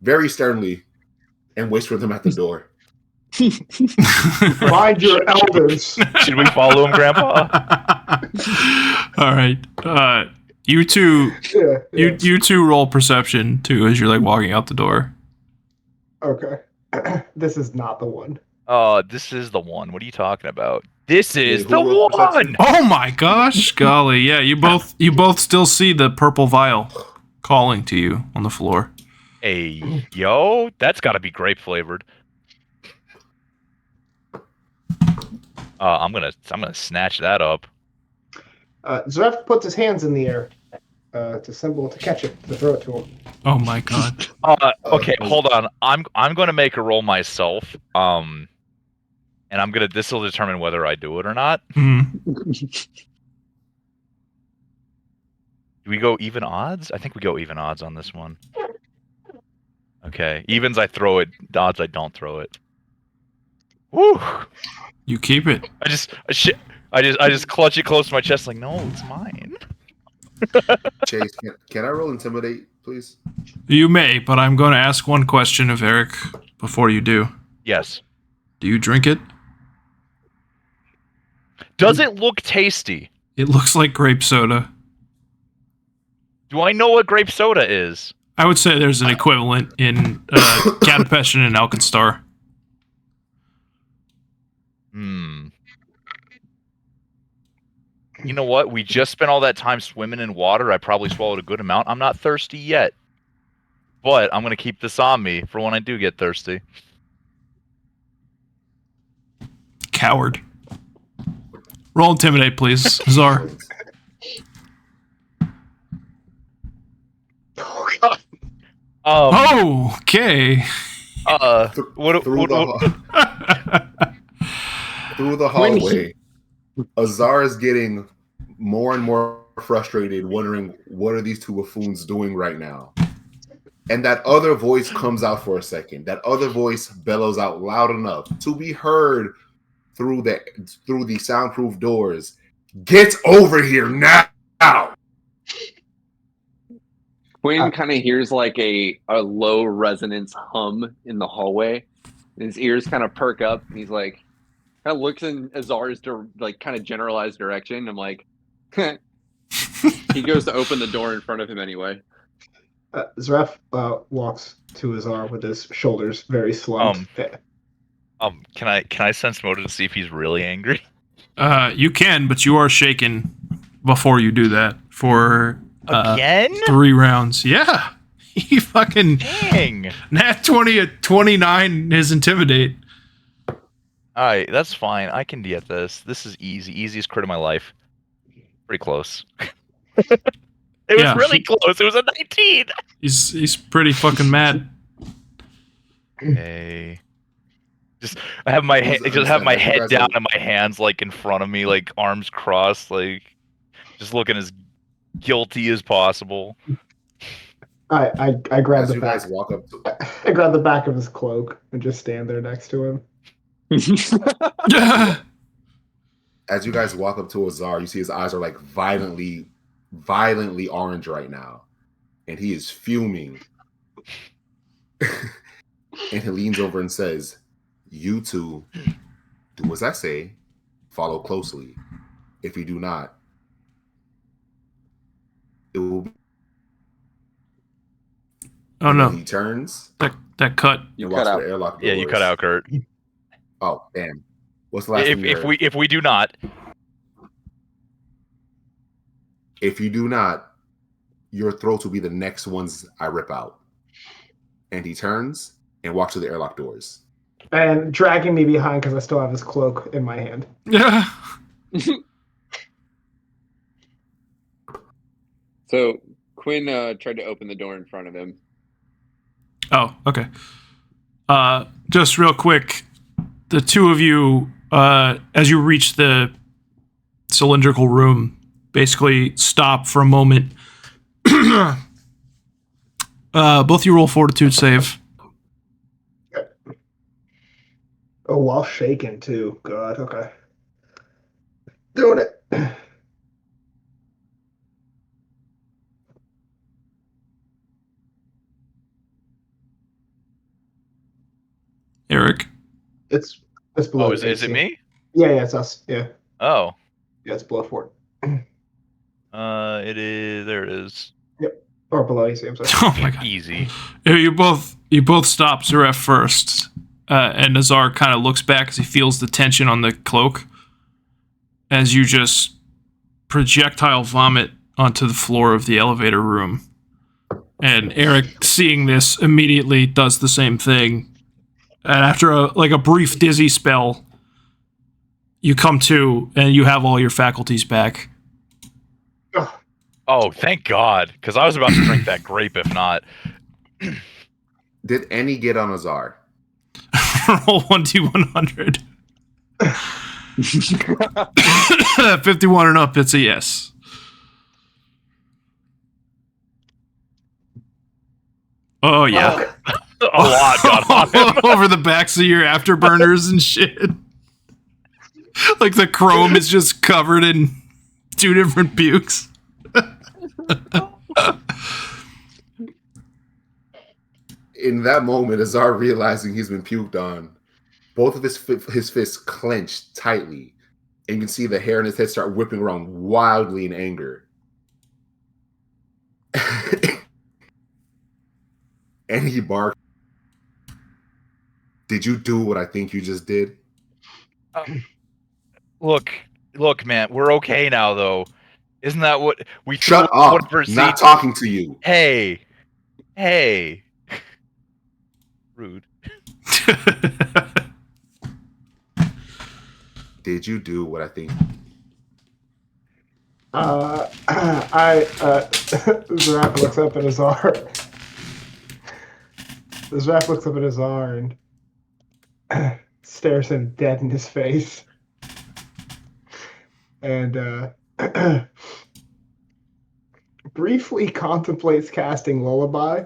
very sternly, and waits for them at the door. Find your elders. Should we follow him, Grandpa? All right. You two. Yeah. You two roll perception too as you're like walking out the door. Okay. This is not the one. Oh, this is the one. What are you talking about? This is Who the rolled one. perception? Oh my gosh, golly, yeah, you both still see the purple vial calling to you on the floor. Hey, yo, that's got to be grape flavored. I'm gonna snatch that up. Zuref puts his hands in the air to catch it, to throw it to him. Oh my god. Okay, hold on. I'm gonna make a roll myself. And this will determine whether I do it or not. Hmm. Do we go even odds? I think we go even odds on this one. Okay, evens I throw it, odds I don't throw it. Woo! You keep it. I just clutch it close to my chest like, no, it's mine. Chase, can I roll intimidate, please? You may, but I'm going to ask one question of Eric before you do. Yes. Do you drink it? Does it look tasty? It looks like grape soda. Do I know what grape soda is? I would say there's an equivalent in Catapestion and Alkenstar. You know what? We just spent all that time swimming in water. I probably swallowed a good amount. I'm not thirsty yet. But I'm going to keep this on me for when I do get thirsty. Coward. Roll intimidate, please, Zar. Oh, God. Oh, okay. Through the hallway, Azar is getting more and more frustrated, wondering what are these two buffoons doing right now. And that other voice comes out for a second. That other voice bellows out loud enough to be heard through the soundproof doors. "Get over here now!" Quinn kind of hears like a low resonance hum in the hallway. His ears kind of perk up, and he's like, kind of looks in Azar's like kind of generalized direction. I'm like, he goes to open the door in front of him anyway. Zuref walks to Azar with his shoulders very slumped. Can I sense motive to see if he's really angry? You can, but you are shaken before you do that for Again? 3 rounds. Yeah. He fucking Dang. nat 20 at 29 is intimidate. Alright, that's fine. I can get this. This is easy. Easiest crit of my life. Pretty close. It was Yeah. really close. It was a 19. He's pretty fucking mad. Hey. I have my Please just have my understand that you head guys down are- and my hands like in front of me, like arms crossed, like just looking as guilty as possible. I grab As the you back. guys walk up to I grab the back of his cloak and just stand there next to him. as you guys walk up to Azar, you see his eyes are like violently orange right now, and he is fuming. And he leans over and says, "You two, do as I say. Follow closely. If you do not, it will be." Oh And no, then he turns that cut. You and cut walks out. to the airlock doors. Yeah, you cut out, Kurt. Oh, damn. What's the last thing you If heard? we do not, If you do not, your throats will be the next ones I rip out. And he turns and walks to the airlock doors. And dragging me behind because I still have his cloak in my hand. Yeah. So Quinn tried to open the door in front of him. Oh, okay. Just real quick, the two of you, as you reach the cylindrical room, basically stop for a moment. Both of you roll fortitude save. Oh, while shaking too. God, okay. Doing it. Eric. It's below. oh, is it AC. me? Yeah, it's us. Yeah, Oh, it's below 4. it is. There it is. Or below AC. I'm sorry. Oh my god. Easy. You both stop Zuref first, and Azar kind of looks back as he feels the tension on the cloak, as you just projectile vomit onto the floor of the elevator room. And Eric, seeing this, immediately does the same thing. And after a brief dizzy spell, you come to and you have all your faculties back. Oh, thank God, because I was about to drink that grape. If not, Did any get on Azar? Roll 1d100. 51 and up, it's a yes. Oh, yeah. a lot got on him. Over the backs of your afterburners and shit. Like the chrome is just covered in 2 different pukes. In that moment, Azar realizing he's been puked on, both of his fists clenched tightly, and you can see the hair in his head start whipping around wildly in anger. And he barked, "Did you do what I think you just did?" Look, man, we're okay now, though. Isn't that what we? Shut threw up! whatever Not seeds- talking to you. Hey. Rude. Did you do what I think? Zuref looks up at Azar. Zuref looks up at Azar and stares him dead in his face. And briefly contemplates casting Lullaby.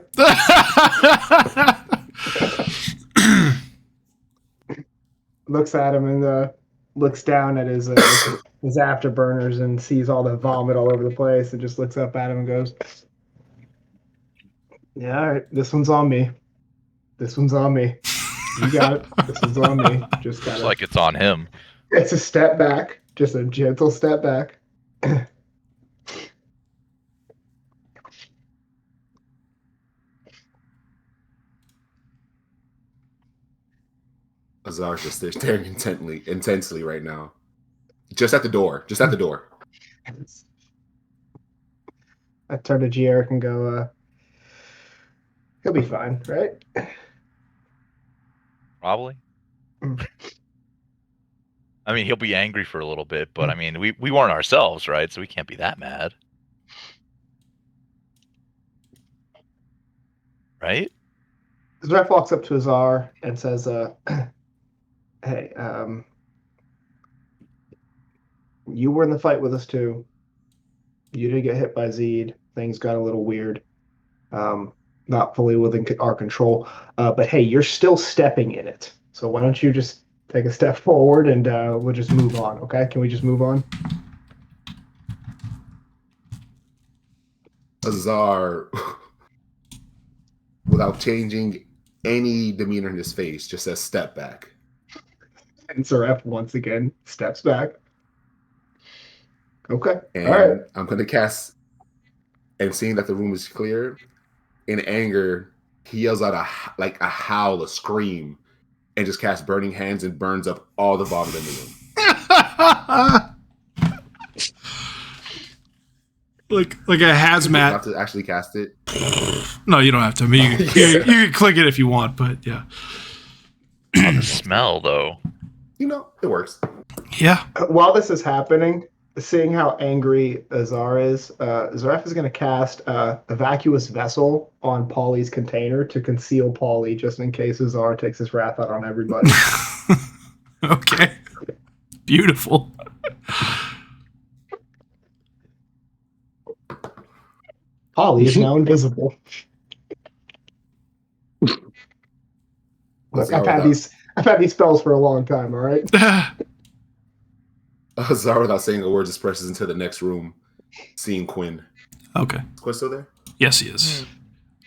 Looks at him and looks down at his afterburners and sees all the vomit all over the place and just looks up at him and goes, "Yeah, all right, this one's on me. This one's on me. You got it. This one's on me. Just Looks gotta." like it's on him. It's a step back, just a gentle step back. Azar's just staring intensely right now. Just at the door. Just at the door. I turn to G-Eric and go, he'll be fine, right? Probably. Mm. I mean, he'll be angry for a little bit, but I mean, we weren't ourselves, right? So we can't be that mad. right? Zuref walks up to Azar and says, hey, you were in the fight with us too. You did get hit by Xiid. Things got a little weird. Not fully within our control. But hey, you're still stepping in it. So why don't you just take a step forward and we'll just move on, okay? Can we just move on? Azar, without changing any demeanor in his face, just says step back. And Zuref once again steps back. Okay. And all right. I'm going to cast, and seeing that the room is clear, in anger, he yells out a howl, a scream, and just casts Burning Hands and burns up all the vomit in the room. like a hazmat. You have to actually cast it. No, you don't have to. I mean, you can click it if you want, but yeah. Oh, the smell, though. You know, it works. Yeah. While this is happening, seeing how angry Azar is, Zuref is going to cast a vacuous vessel on Polly's container to conceal Polly, just in case Azar takes his wrath out on everybody. Okay. Beautiful. Polly is now invisible. Look, I've had these spells for a long time. All right. Azar, without saying a word, just presses into the next room, seeing Quin. Okay. Is Quin still there? Yes, he is.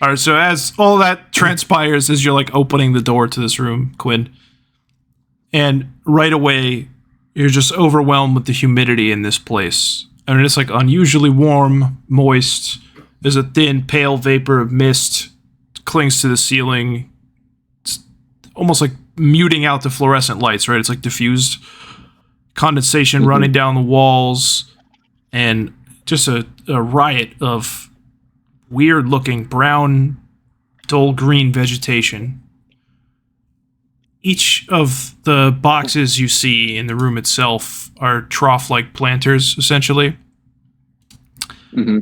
All right. So as all that transpires, as you're like opening the door to this room, Quin, and right away you're just overwhelmed with the humidity in this place. I mean, it's like unusually warm, moist. There's a thin, pale vapor of mist clings to the ceiling. It's almost like muting out the fluorescent lights, right? It's like diffused condensation running down the walls, and just a riot of weird-looking brown, dull green vegetation. Each of the boxes you see in the room itself are trough-like planters, essentially. Mm-hmm.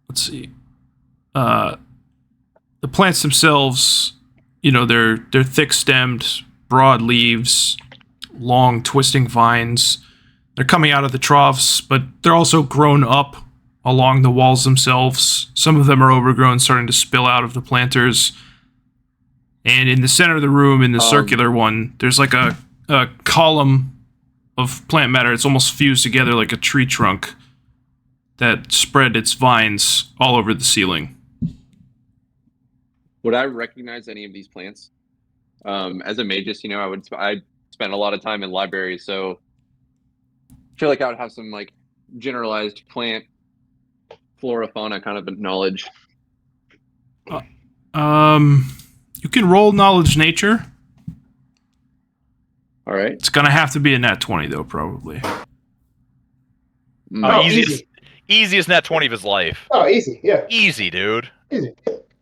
Let's see. The plants themselves, you know, they're thick-stemmed, broad leaves, long twisting vines. They're coming out of the troughs, but they're also grown up along the walls themselves. Some of them are overgrown, starting to spill out of the planters. And in the center of the room, in the circular one, there's like a column of plant matter. It's almost fused together like a tree trunk that spread its vines all over the ceiling. Would I recognize any of these plants? As a magus, you know, I spend a lot of time in libraries, so I feel like I would have some like generalized plant flora fauna kind of knowledge. You can roll knowledge nature. All right. It's gonna have to be a nat 20 though, probably. Easiest nat 20 of his life. Oh, easy. Yeah. Easy, dude. Easy.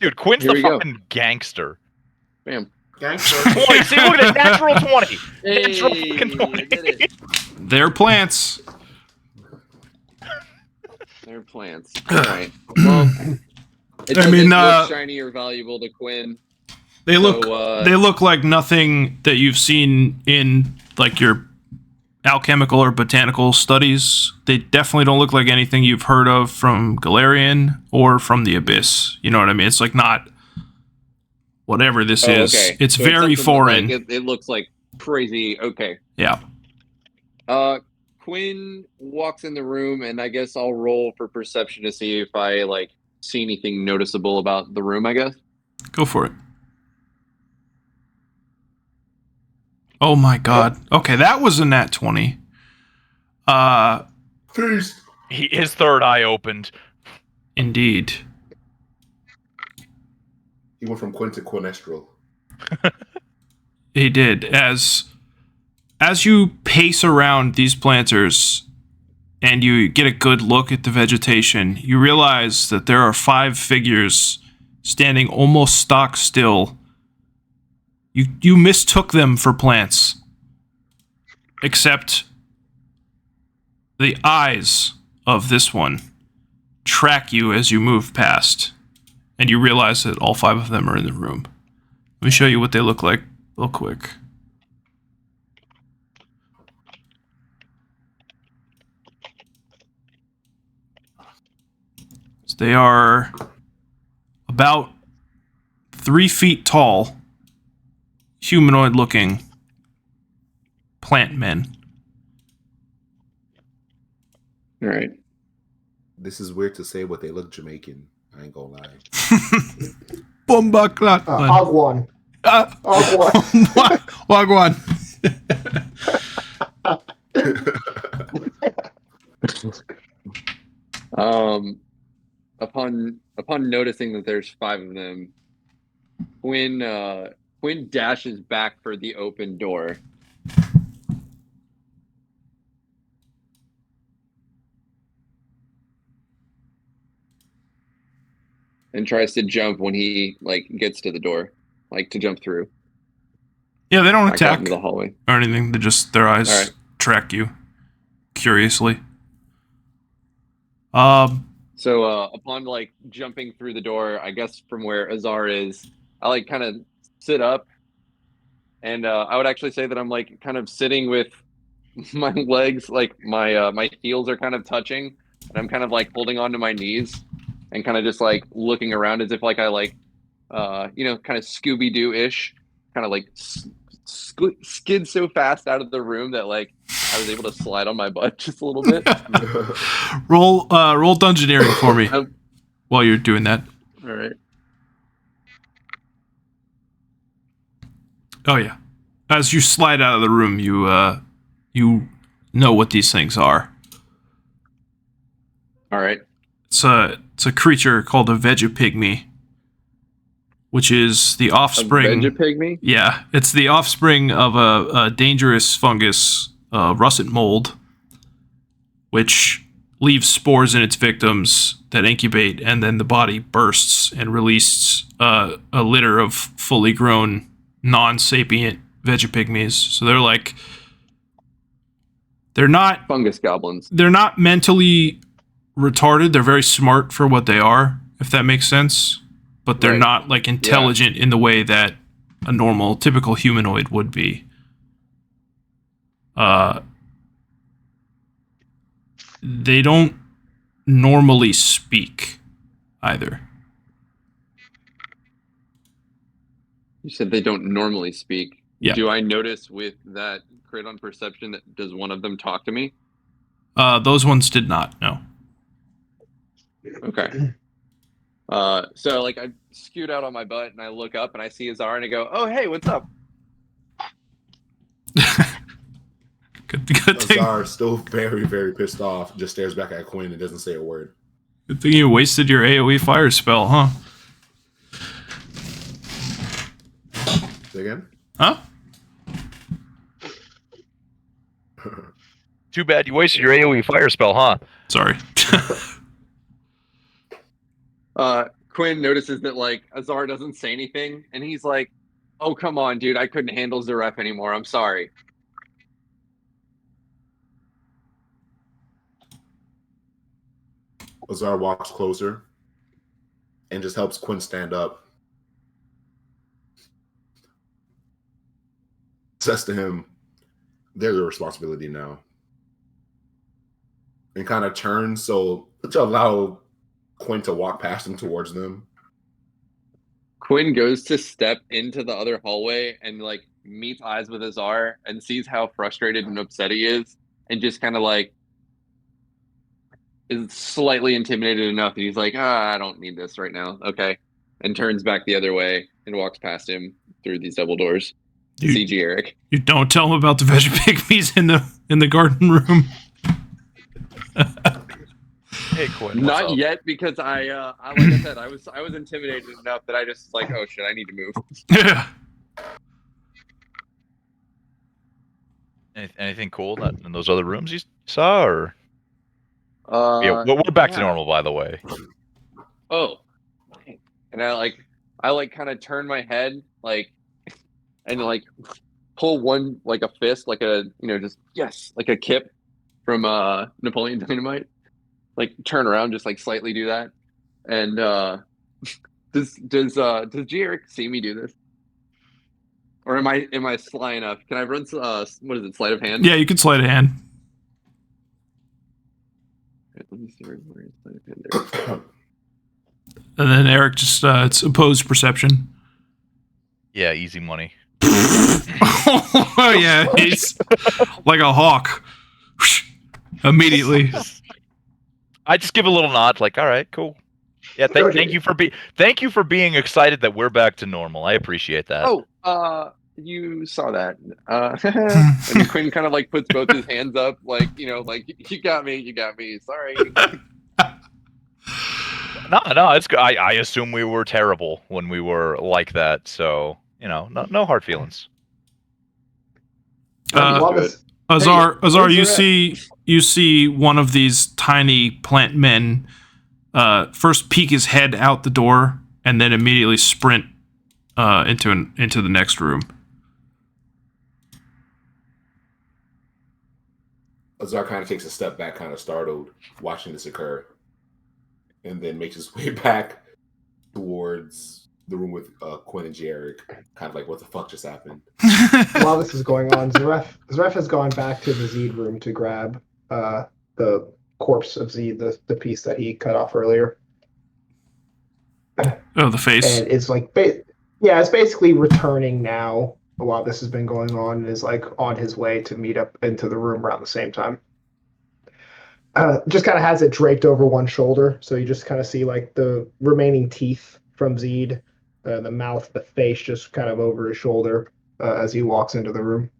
Dude, Quin's Here the we go. fucking gangster. Bam. Gangster. 20. See, look at that. Natural 20. Hey, Natural fucking 20. I did it. They're plants. They're plants. All right. Well, it I doesn't mean, look shiny or valuable to Quin. They look So, they look like nothing that you've seen in like your alchemical or botanical studies. They definitely don't look like anything you've heard of from Galarian or from the Abyss. You know what I mean? It's like not whatever this is. Okay. It's So very something foreign. Like it looks like crazy. Okay. Yeah. Quin walks in the room, and I guess I'll roll for perception to see if I like see anything noticeable about the room. I guess. Go for it. Oh my god. Okay, that was a nat 20. Peace. His third eye opened. Indeed. He went from Quin to Quinestral. He did. As you pace around these planters and you get a good look at the vegetation, you realize that there are 5 figures standing almost stock still. You mistook them for plants. Except the eyes of this one track you as you move past, and you realize that all 5 of them are in the room. Let me show you what they look like real quick. So they are about 3 feet tall, humanoid-looking plant men. All right. This is weird to say, but they look Jamaican. I ain't gonna lie. Bomba clat. Agwan. Wagwan. Upon noticing that there's 5 of them, Quinn dashes back for the open door. And tries to jump when he gets to the door, to jump through. Yeah, they don't Back out attack into the hallway. or anything. They just, their eyes All right. track you curiously. So upon jumping through the door, I guess from where Azar is, I kind of sit up, and I would actually say that I'm kind of sitting with my legs, my heels are kind of touching, and I'm kind of holding onto my knees, and kind of just looking around as if I kind of Scooby-Doo-ish, kind of skid so fast out of the room that I was able to slide on my butt just a little bit. Roll dungeoneering for me while you're doing that. All right. Oh yeah. As you slide out of the room, you know what these things are. All right. It's a creature called a Vege-Pygmy, which is the offspring. A Vege-Pygmy? Yeah, it's the offspring of a dangerous fungus, russet mold, which leaves spores in its victims that incubate, and then the body bursts and releases a litter of fully grown, non-sapient Vege-Pygmies. So they're not fungus goblins. They're not mentally retarded. They're very smart for what they are, if that makes sense. But they're not intelligent in the way that a normal, typical humanoid would be. They don't normally speak either. You said they don't normally speak. Yeah. Do I notice with that crit on perception that does one of them talk to me? Those ones did not, no. Okay. So I scoot out on my butt and I look up and I see Azar and I go, "Oh, hey, what's up?" Good thing. Azar, still very, very pissed off, just stares back at Quinn and doesn't say a word. Good thing you wasted your AoE fire spell, huh? Say again? Huh? Too bad you wasted your AoE fire spell, huh? Sorry. Quinn notices that Azar doesn't say anything, and he's like, "Oh, come on, dude! I couldn't handle Zuref anymore. I'm sorry." Azar walks closer and just helps Quinn stand up. Says to him, "They're your responsibility now." And kind of turns to allow Quinn to walk past him towards them. Quinn goes to step into the other hallway and meets eyes with Azar and sees how frustrated and upset he is, and just kind of is slightly intimidated enough that he's like, "I don't need this right now." Okay. And turns back the other way and walks past him through these double doors. CG Eric. You don't tell him about the Vege-Pygmies in the garden room. Hey, Quinn. Not yet, because I like I said, I was intimidated enough that I just oh shit, I need to move. Yeah. Anything cool in those other rooms you saw, or? Yeah, we're back to normal, by the way. Oh, and I kind of turn my head and pull one a fist, just yes, a kip from Napoleon Dynamite, like turn around, just like slightly do that. And does G-Eric see me do this? Or am I sly enough? Can I run what is it, sleight of hand? Yeah, you can sleight a hand. Right, let me see where is sleight of hand there. And then Eric just it's opposed perception. Yeah, easy money. Oh yeah, he's like a hawk. Immediately. I just give a little nod, like, all right, cool. Yeah, thank you for being excited that we're back to normal. I appreciate that. Oh, you saw that. And Quinn kind of like puts both his hands up, like, like you got me. Sorry. No, it's good. I assume we were terrible when we were like that, so no hard feelings. Azar, you see one of these tiny plant men first peek his head out the door and then immediately sprint into the next room. Azar kind of takes a step back, kind of startled, watching this occur, and then makes his way back towards the room with Quinn and Jarek, kind of like, what the fuck just happened? While this is going on, Zuref has gone back to the Xiid room to grab the corpse of Xiid, the piece that he cut off earlier. Oh, the face. And it's like, it's basically returning now while this has been going on, and is like on his way to meet up into the room around the same time. Just kind of has it draped over one shoulder, so you just kind of see like the remaining teeth from Xiid, the mouth, the face, just kind of over his shoulder as he walks into the room.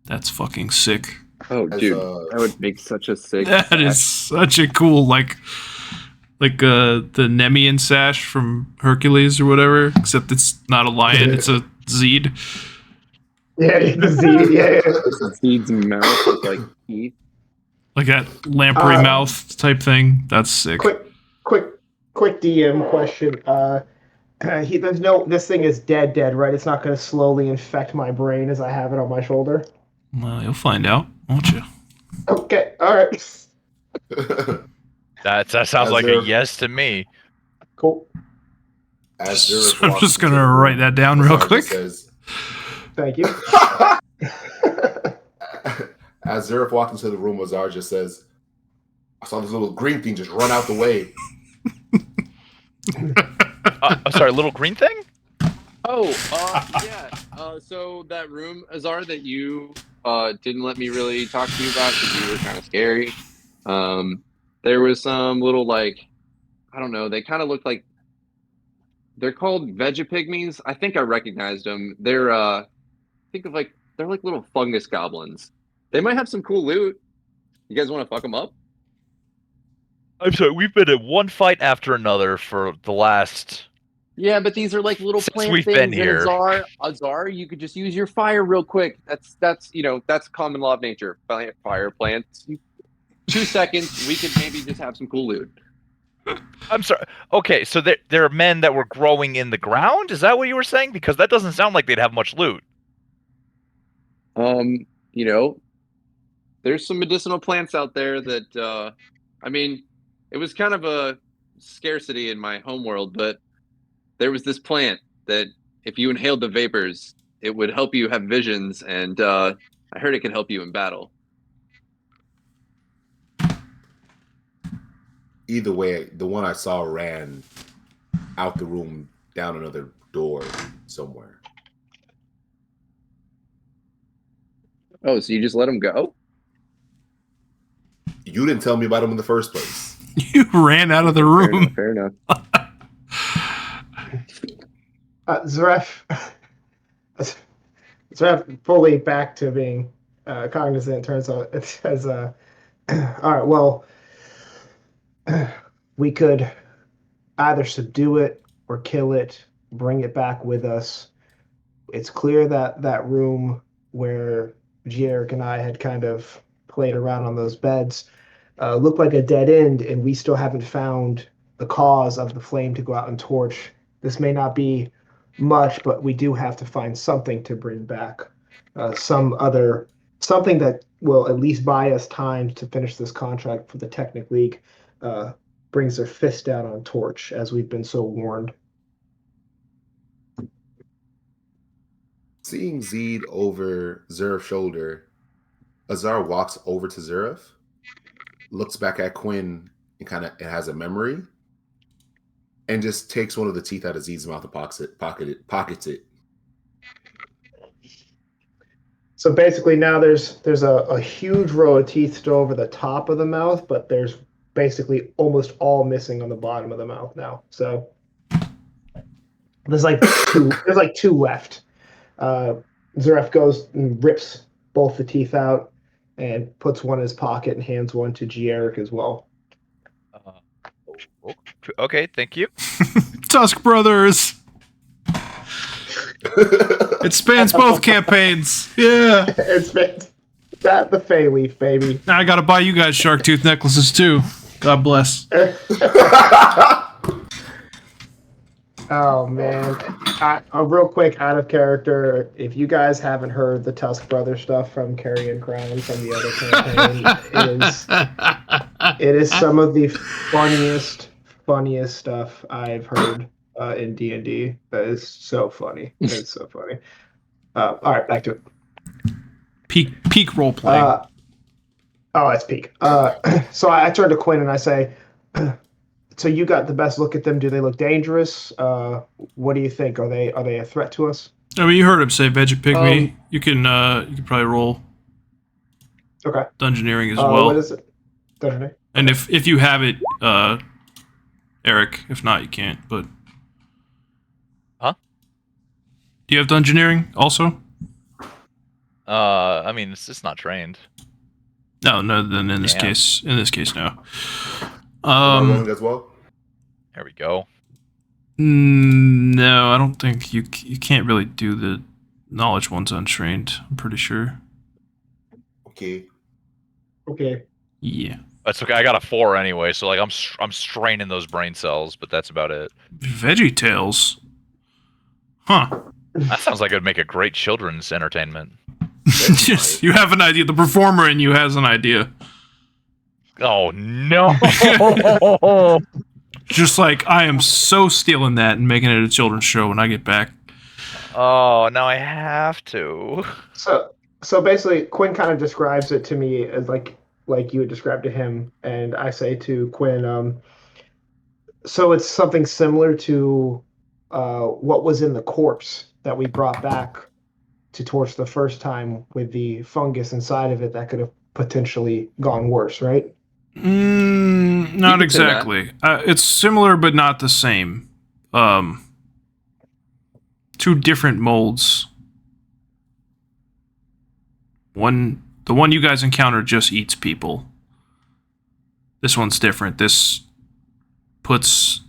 That's fucking sick. Oh, dude, that would make such a sick. That is such a cool like the Nemean sash from Hercules or whatever, except it's not a lion, it's a Xiid. Yeah, the Xiid, yeah. Xiid's mouth with like teeth. Like that lamprey mouth type thing. That's sick. Quick DM question. This thing is dead, right? It's not going to slowly infect my brain as I have it on my shoulder. Well, you'll find out, won't you? Okay, all right. That sounds like a yes to me. Cool. I'm just going to write that down real quick. Thank you. As Zuref walked into the room, Azar just says, I saw this little green thing just run out the way. I'm sorry, little green thing? Oh, yeah. So that room, Azar, that you didn't let me really talk to you about because you were kind of scary. There was some little, like, I don't know, they kind of look like, they're called Vege-Pygmies. I think I recognized them. They're, they're like little fungus goblins. They might have some cool loot. You guys want to fuck them up? I'm sorry, we've been in one fight after another for the last... Yeah, but these are like little plant we've things. Been here. Azar, you could just use your fire real quick. That's common law of nature. Fire plants. 2 seconds, we could maybe just have some cool loot. I'm sorry. Okay, so there are men that were growing in the ground? Is that what you were saying? Because that doesn't sound like they'd have much loot. There's some medicinal plants out there that, it was kind of a scarcity in my homeworld, but there was this plant that if you inhaled the vapors, it would help you have visions, and I heard it can help you in battle. Either way, the one I saw ran out the room down another door somewhere. Oh, so you just let him go? You didn't tell me about him in the first place. You ran out of the room. Fair enough. Zuref, fully back to being cognizant. Turns out it says, all right, well, we could either subdue it or kill it, bring it back with us. It's clear that that room where Jarek and I had kind of played around on those beds looked like a dead end, and we still haven't found the cause of the flame to go out and torch. This may not be much, but we do have to find something to bring back. Something that will at least buy us time to finish this contract for the Technic League. brings their fist down on Torch, as we've been so warned. Seeing Xiid over Zuref's shoulder, Azar walks over to Zuref, looks back at Quin, and kind of has a memory, and just takes one of the teeth out of Xiid's mouth and pockets it. So basically now there's a huge row of teeth still over the top of the mouth, but there's basically almost all missing on the bottom of the mouth now. So there's like two left. Zuref goes and rips both the teeth out and puts one in his pocket and hands one to Gieric as well. Okay, thank you. Tusk Brothers. It spans both campaigns. Yeah. It spans that the Fey Leaf, baby. Now I gotta buy you guys shark tooth necklaces too. God bless. Oh man, real quick, out of character. If you guys haven't heard the Tusk Brother stuff from Carrion Crown from the other campaign, it is some of the funniest stuff I've heard in D&D. That is so funny. It's so funny. All right, back to it. Peak role playing. It's peak. So I turn to Quin and I say, so you got the best look at them. Do they look dangerous? What do you think? Are they a threat to us? I mean, you heard him say Vege-Pygmy. You can probably roll. Okay. Dungeoneering as well. What is it? Dungeoneering. And if you have it, Eric. If not, you can't. But do you have Dungeoneering also? I mean, it's just not trained. No. Then in this case, no. As well. There we go. No, I don't think you can't really do the knowledge ones untrained. I'm pretty sure. Okay. Yeah. That's okay. I got a 4 anyway, so like I'm straining those brain cells, but that's about it. Vege-Tales. Huh. That sounds like it would make a great children's entertainment. Yes, you have an idea. The performer in you has an idea. Oh no! Just like I am so stealing that and making it a children's show when I get back. Oh, now I have to. So basically, Quin kind of describes it to me as like you had described to him, and I say to Quin, so it's something similar to what was in the corpse that we brought back to Torch the first time with the fungus inside of it that could have potentially gone worse, right? Not exactly. It's similar, but not the same. Two different molds. The one you guys encountered just eats people. This one's different. This puts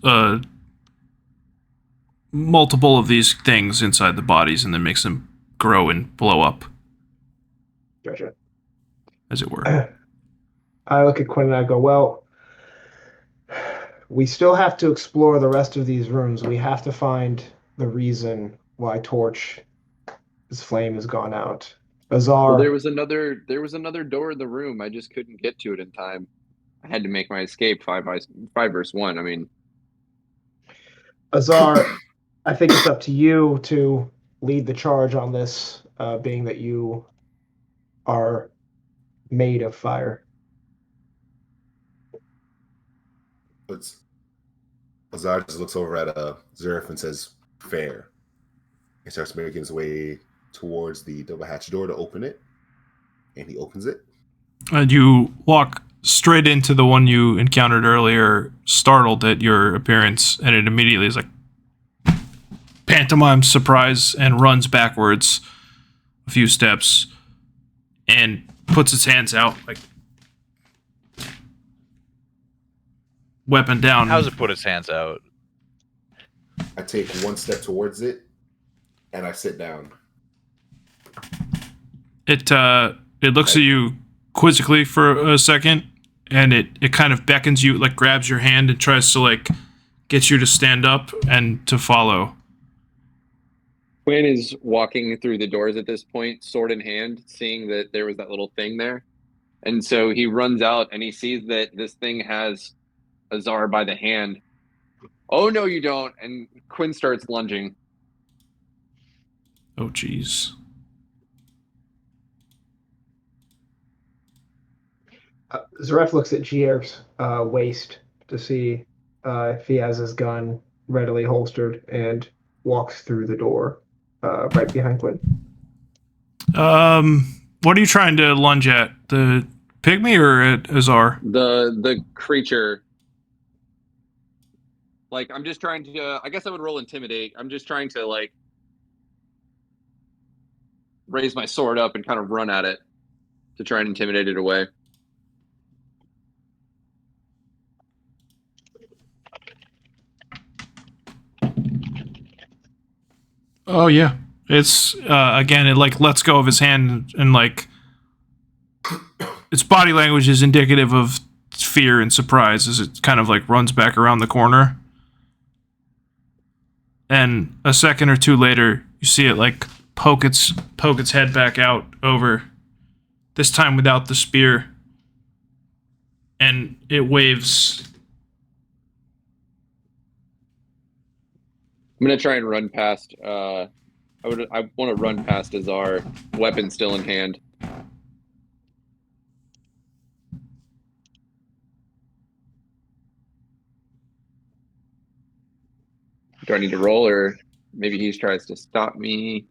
multiple of these things inside the bodies and then makes them grow and blow up. Gotcha. As it were. I look at Quin and I go, well, we still have to explore the rest of these rooms. We have to find the reason why Torch's flame has gone out. Azar. Well, there was another door in the room. I just couldn't get to it in time. I had to make my escape 5 versus 1. I mean, Azar, I think it's up to you to lead the charge on this, being that you are made of fire. Azar just looks over at Zuref and says, fair. He starts making his way towards the double hatch door to open it, and he opens it. And you walk straight into the one you encountered earlier, startled at your appearance, and it immediately is like pantomime surprise and runs backwards a few steps and puts its hands out like weapon down. How does it put its hands out? I take one step towards it and I sit down. It looks at you quizzically for a second, and it kind of beckons you, like grabs your hand and tries to like get you to stand up and to follow. Quin is walking through the doors at this point, sword in hand, seeing that there was that little thing there. And so he runs out and he sees that this thing has Azar by the hand. Oh, no, you don't. And Quin starts lunging. Oh, jeez. Zuref looks at Gier's waist to see if he has his gun readily holstered and walks through the door right behind Quin. What are you trying to lunge at? The pygmy or at Azar? The creature. Like, I'm just trying to, I guess I would roll intimidate. I'm just trying to, like, raise my sword up and kind of run at it to try and intimidate it away. Oh, yeah. It's, again, it, like, lets go of his hand and, like, its body language is indicative of fear and surprise as it kind of, like, runs back around the corner. And a second or two later, you see it, like, poke its head back out over, this time without the spear. And it waves. I'm gonna try and run past. I want to run past Azar, weapon still in hand. Do I need to roll, or maybe he tries to stop me?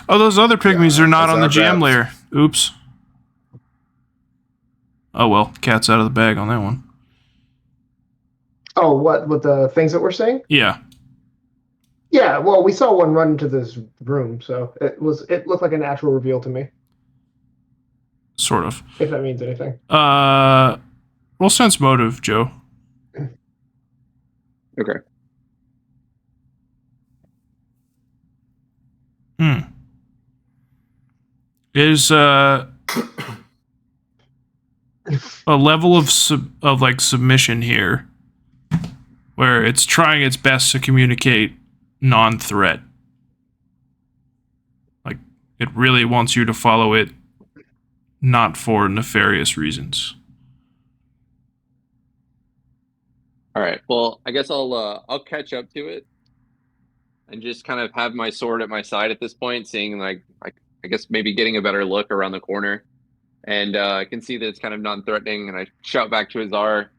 Oh, those other pygmies are not on the Azar GM grabs- layer. Oops. Oh well, cat's out of the bag on that one. Oh, what with the things that we're saying? Yeah. Yeah, well, we saw one run into this room, so it looked like a natural reveal to me, Sort of. if that means anything. Roll sense motive, Joe. Okay. Is a level of like submission here, where it's trying its best to communicate non-threat. Like it really wants you to follow it, not for nefarious reasons. All right. Well, I guess I'll catch up to it, and just kind of have my sword at my side at this point, seeing like I guess maybe getting a better look around the corner, and I can see that it's kind of non-threatening, and I shout back to Azar,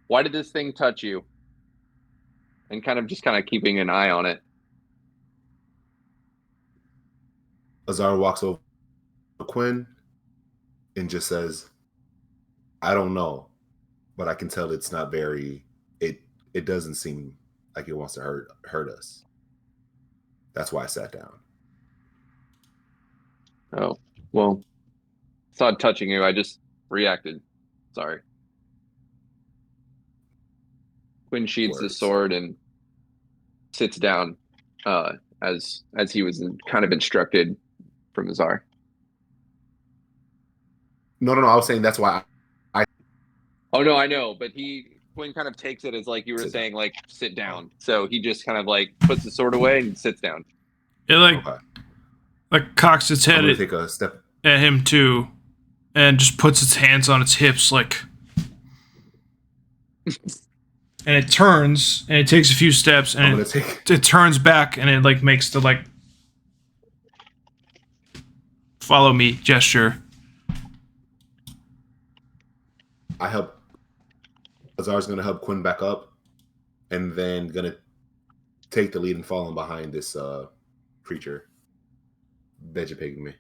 "Why did this thing touch you?" And kind of keeping an eye on it. Azar walks over to Quin and just says, "I don't know, but I can tell it's not very. It doesn't seem like it wants to hurt us. That's why I sat down." Oh, well, it's not touching you. I just reacted. Sorry. Quin sheathes the Words. sword and sits down, as he was kind of instructed from Azar. No. I was saying that's why Oh no, I know, but Quinn kind of takes it as like you were Sit saying, like sit down. So he just kind of like puts the sword away and sits down. It Okay. like cocks its I'm head gonna take a step. at him too, and just puts its hands on its hips like. And it turns, and it takes a few steps, I'm and gonna take. it turns back, and it like makes the like follow me gesture. I help. Azar's gonna help Quin back up, and then gonna take the lead and fall in behind this creature. Vege-Pygmy.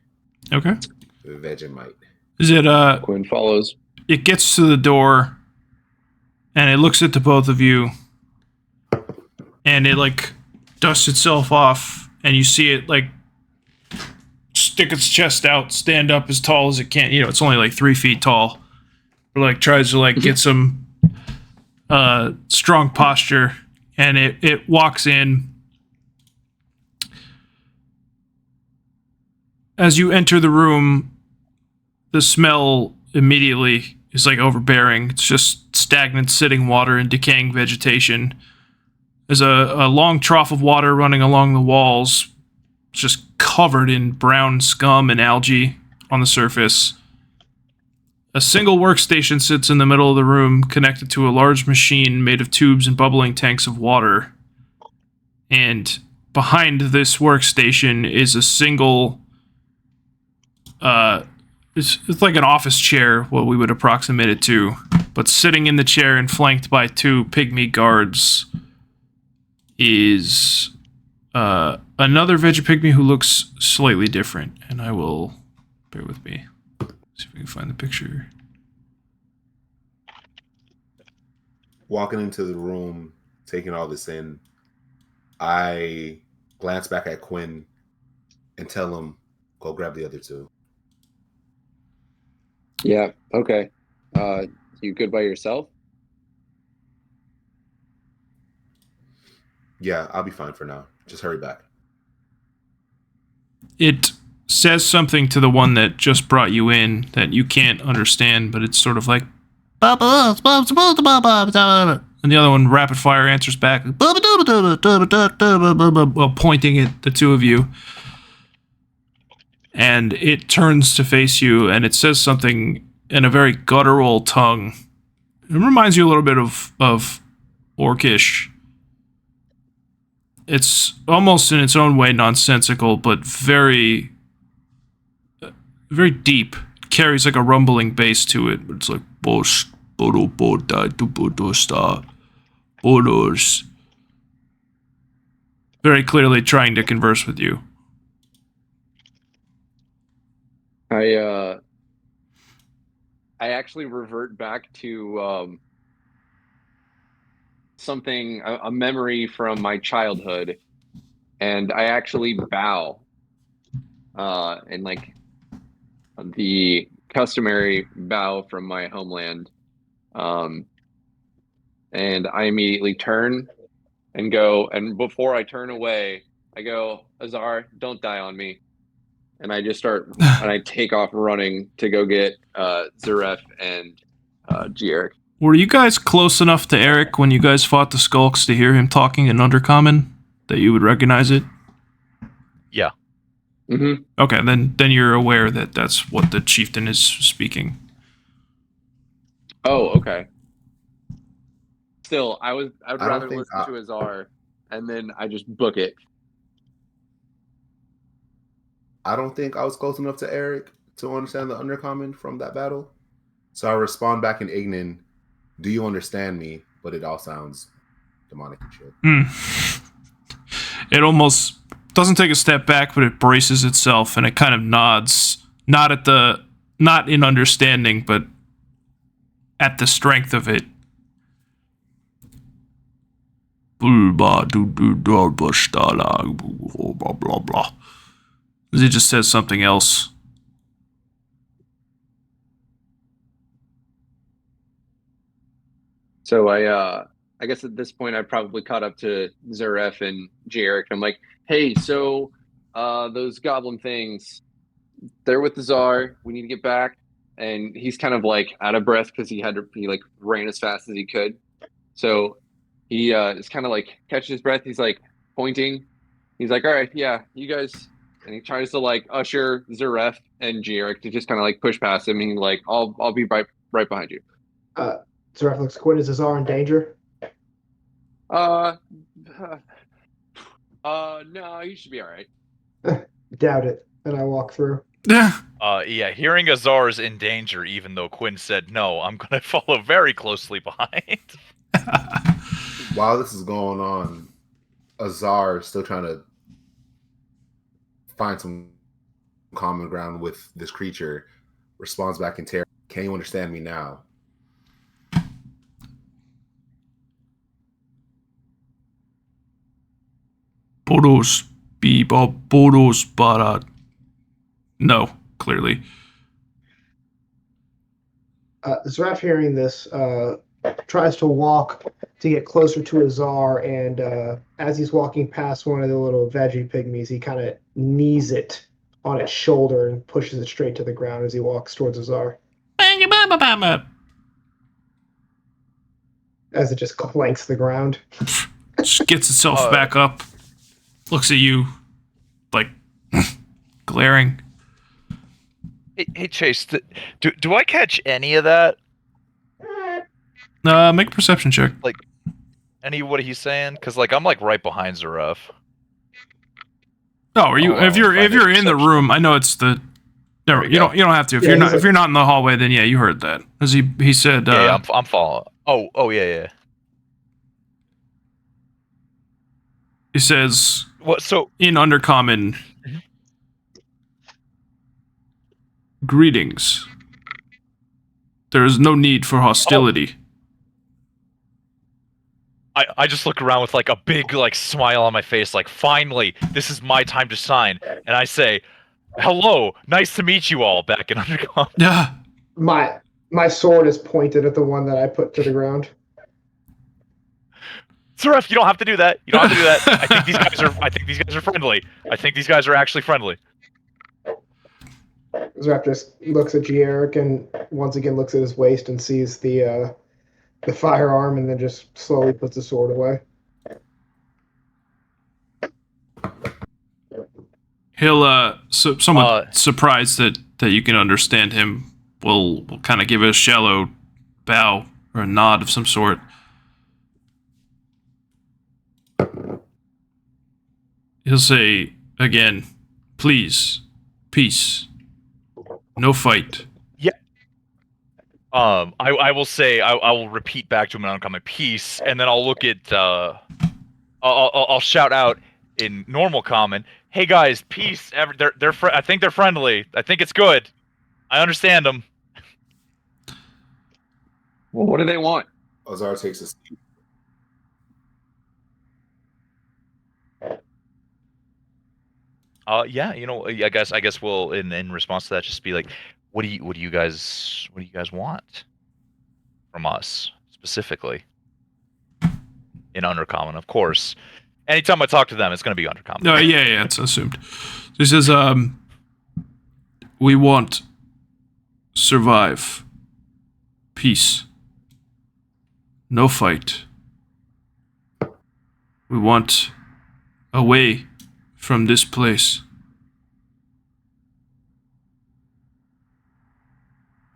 Okay. Vegemite. Is it Quinn follows. it gets to the door and it looks at the both of you and it like dusts itself off and you see it like stick its chest out, stand up as tall as it can. You know, it's only like 3 feet tall. But like tries to like get some strong posture and it walks in. As you enter the room, the smell immediately is like overbearing. It's just stagnant sitting water and decaying vegetation. There's a long trough of water running along the walls, just covered in brown scum and algae on the surface. A single workstation sits in the middle of the room, connected to a large machine made of tubes and bubbling tanks of water. And behind this workstation is a single... It's like an office chair, what we would approximate it to. But sitting in the chair and flanked by 2 pygmy guards is another Vege-Pygmy who looks slightly different. And I will... Bear with me. See if we can find the picture. Walking into the room, taking all this in, I glance back at Quinn and tell him, go grab the other 2. Yeah, okay. You good by yourself? Yeah, I'll be fine for now. Just hurry back. It says something to the one that just brought you in that you can't understand, but it's sort of like... And the other one, rapid fire, answers back, while pointing at the 2 of you. And it turns to face you, and it says something in a very guttural tongue. It reminds you a little bit of Orcish. It's almost in its own way nonsensical, but very, very deep. It carries like a rumbling bass to it. It's like very clearly trying to converse with you. I actually revert back to something, a memory from my childhood, and I actually bow and like the customary bow from my homeland, and I immediately turn and go, and before I turn away, I go, Azar, don't die on me. And I just start, and I take off running to go get Zuref and Gieric. Were you guys close enough to Eric when you guys fought the Skulks to hear him talking in Undercommon that you would recognize it? Yeah. Mm-hmm. Okay, then you're aware that that's what the chieftain is speaking. Oh, okay. Still, I'd rather listen to Azar, and then I just book it. I don't think I was close enough to Eric to understand the Undercommon from that battle. So I respond back in Ignan, do you understand me? But it all sounds demonic and shit. It almost doesn't take a step back, but it braces itself and it kind of nods. Not in understanding, but at the strength of it. It just says something else. So I guess at this point I probably caught up to Zuref and Gieric. I'm like, hey, so those goblin things, they're with the Tsar. We need to get back. And he's kind of like out of breath because he like ran as fast as he could. So he is kind of like catches his breath. He's like pointing. He's like, all right, yeah, you guys. And he tries to like usher Zuref and Gieric to just kind of like push past him. And he's like, I'll be right behind you. Zuref looks, Quinn, is Azar in danger? No, you should be all right. Doubt it. And I walk through. Yeah, hearing Azar is in danger, even though Quinn said no, I'm going to follow very closely behind. While this is going on, Azar is still trying to find some common ground with this creature, responds back in terror. Can you understand me now? Boros Barat. No, clearly. Zuref, hearing this, tries to walk to get closer to Azar, and as he's walking past one of the little veggie pygmies, he kind of knees it on its shoulder and pushes it straight to the ground as he walks towards Azar. As it just clanks the ground. Just gets itself back up, looks at you, like, glaring. Hey Chase, do I catch any of that? Make a perception check. Like any of what he's saying? Because like I'm like right behind Zuref. Oh, are you? Oh, if you're I make in the perception. room, I know it's the. No, There we you go. don't have to. If Yeah, you're he's not like- if you're not in the hallway, then yeah, you heard that. As he said. Yeah, I'm following. Oh yeah. He says What? So in Undercommon. Mhm. Greetings. There is no need for hostility. I just look around with like a big like smile on my face, like finally, this is my time to shine. And I say, "Hello, nice to meet you all." Back in Undercommon. Yeah. My sword is pointed at the one that I put to the ground. Zuref, you don't have to do that. You don't have to do that. I think these guys are friendly. I think these guys are actually friendly. Zrap just looks at Gieric and once again looks at his waist and sees the firearm and then just slowly puts the sword away. He'll somewhat surprised that you can understand him will kind of give a shallow bow or a nod of some sort. He'll say again, please, peace, no fight. I will say I will repeat back to him in uncommon peace, and then I'll look at I'll shout out in normal common, "Hey guys, peace." I think they're friendly. I think it's good. I understand them. Well, what do they want? Azar takes a seat. Yeah, I guess we'll in response to that just be like, what do you guys want from us specifically? In Undercommon, of course. Anytime I talk to them, it's going to be Undercommon. No, yeah, it's assumed. So he says, we want survive, peace, no fight. We want away from this place.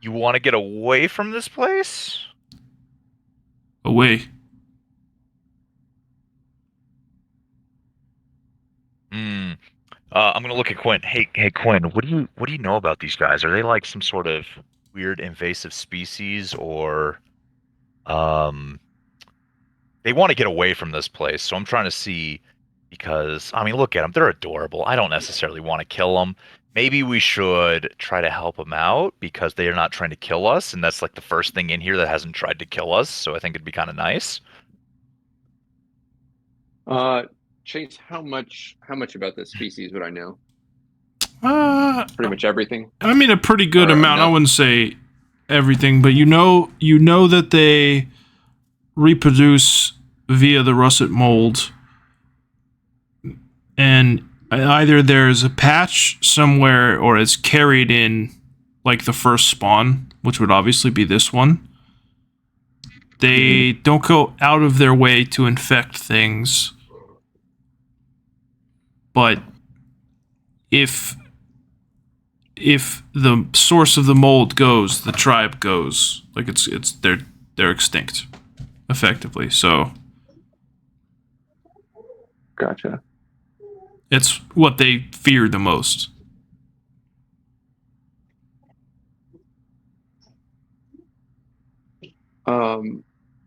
You want to get away from this place? Away. I'm gonna look at Quinn. Hey Quinn, what do you know about these guys? Are they like some sort of weird invasive species, or they want to get away from this place? So I'm trying to see, because I mean, look at them. They're adorable. I don't necessarily want to kill them. Maybe we should try to help them out because they are not trying to kill us, and that's like the first thing in here that hasn't tried to kill us. So I think it'd be kind of nice. Chase, how much about this species would I know? Pretty much everything. I mean, a pretty good Or amount. I enough? wouldn't say everything, but you know that they reproduce via the russet mold, and either there's a patch somewhere or it's carried in like the first spawn, which would obviously be this one. They don't go out of their way to infect things, but if the source of the mold goes, the tribe goes. Like they're extinct, effectively. So Gotcha. it's what they fear the most.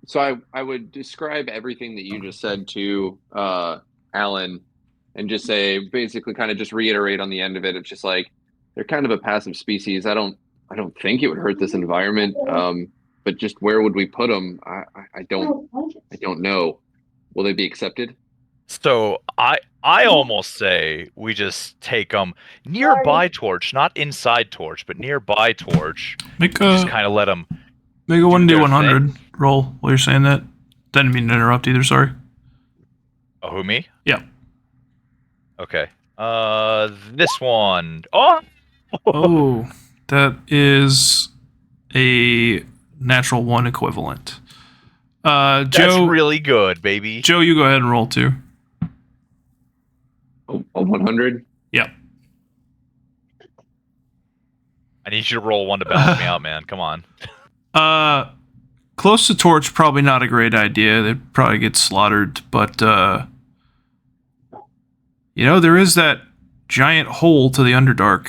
So I would describe everything that you just said to Alan, and just say, basically kind of just reiterate on the end of it. It's just like, they're kind of a passive species. I don't think it would hurt this environment. But just where would we put them? I don't know. Will they be accepted? So I almost say we just take them nearby Torch, not inside Torch, but nearby Torch. Make Just a kind of let them. 1d100 roll while you're saying that. Didn't mean to interrupt either. Sorry. Oh, who, me? Yeah. Okay. This one. Oh. Oh, that is a natural 1 equivalent. Joe, That's really good, baby. Joe, you go ahead and roll too. A 100. Yeah. I need you to roll one to balance me out, man. Come on. Close to torch, probably not a great idea. They'd probably get slaughtered, but you know, there is that giant hole to the Underdark.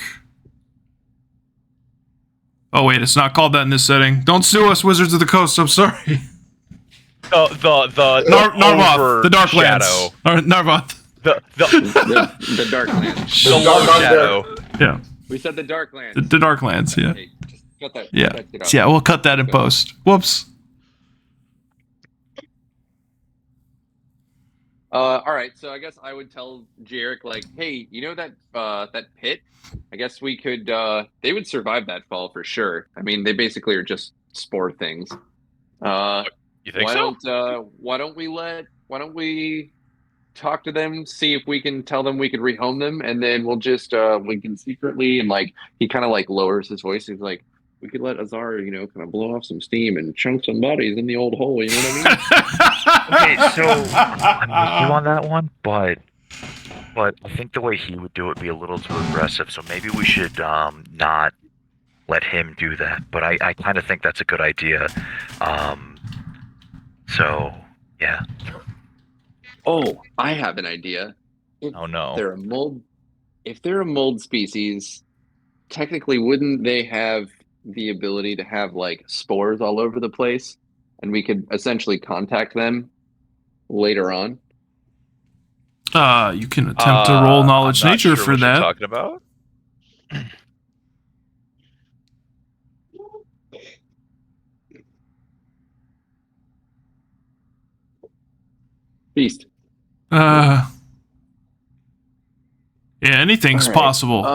Oh wait, it's not called that in this setting. Don't sue us, Wizards of the Coast. I'm sorry. Narvoth, the Darklands. Narvoth. The Darklands. The Lord Shadow. Yeah. We said the Darklands. The Darklands. Yeah. Hey, just cut that. Yeah. Cut that out. Yeah. We'll cut that in post. Whoops. All right, so I guess I would tell Jarek, like, hey, you know that pit? I guess we could. They would survive that fall for sure. I mean, they basically are just spore things. You think so? Why don't we talk to them, see if we can tell them we could rehome them, and then we'll just we can secretly, and like he kind of like lowers his voice. He's like, we could let Azar, you know, kind of blow off some steam and chunk some bodies in the old hole. You know what I mean? Okay, so I'm with you on that one, but I think the way he would do it would be a little too aggressive. So maybe we should not let him do that. But I kind of think that's a good idea. So yeah. Oh, I have an idea. Oh no. If they're a mold species, technically, wouldn't they have the ability to have like spores all over the place, and we could essentially contact them later on? You can attempt to roll knowledge I'm not nature sure for what you're that. talking about? Beast. Yeah, anything's All right. possible.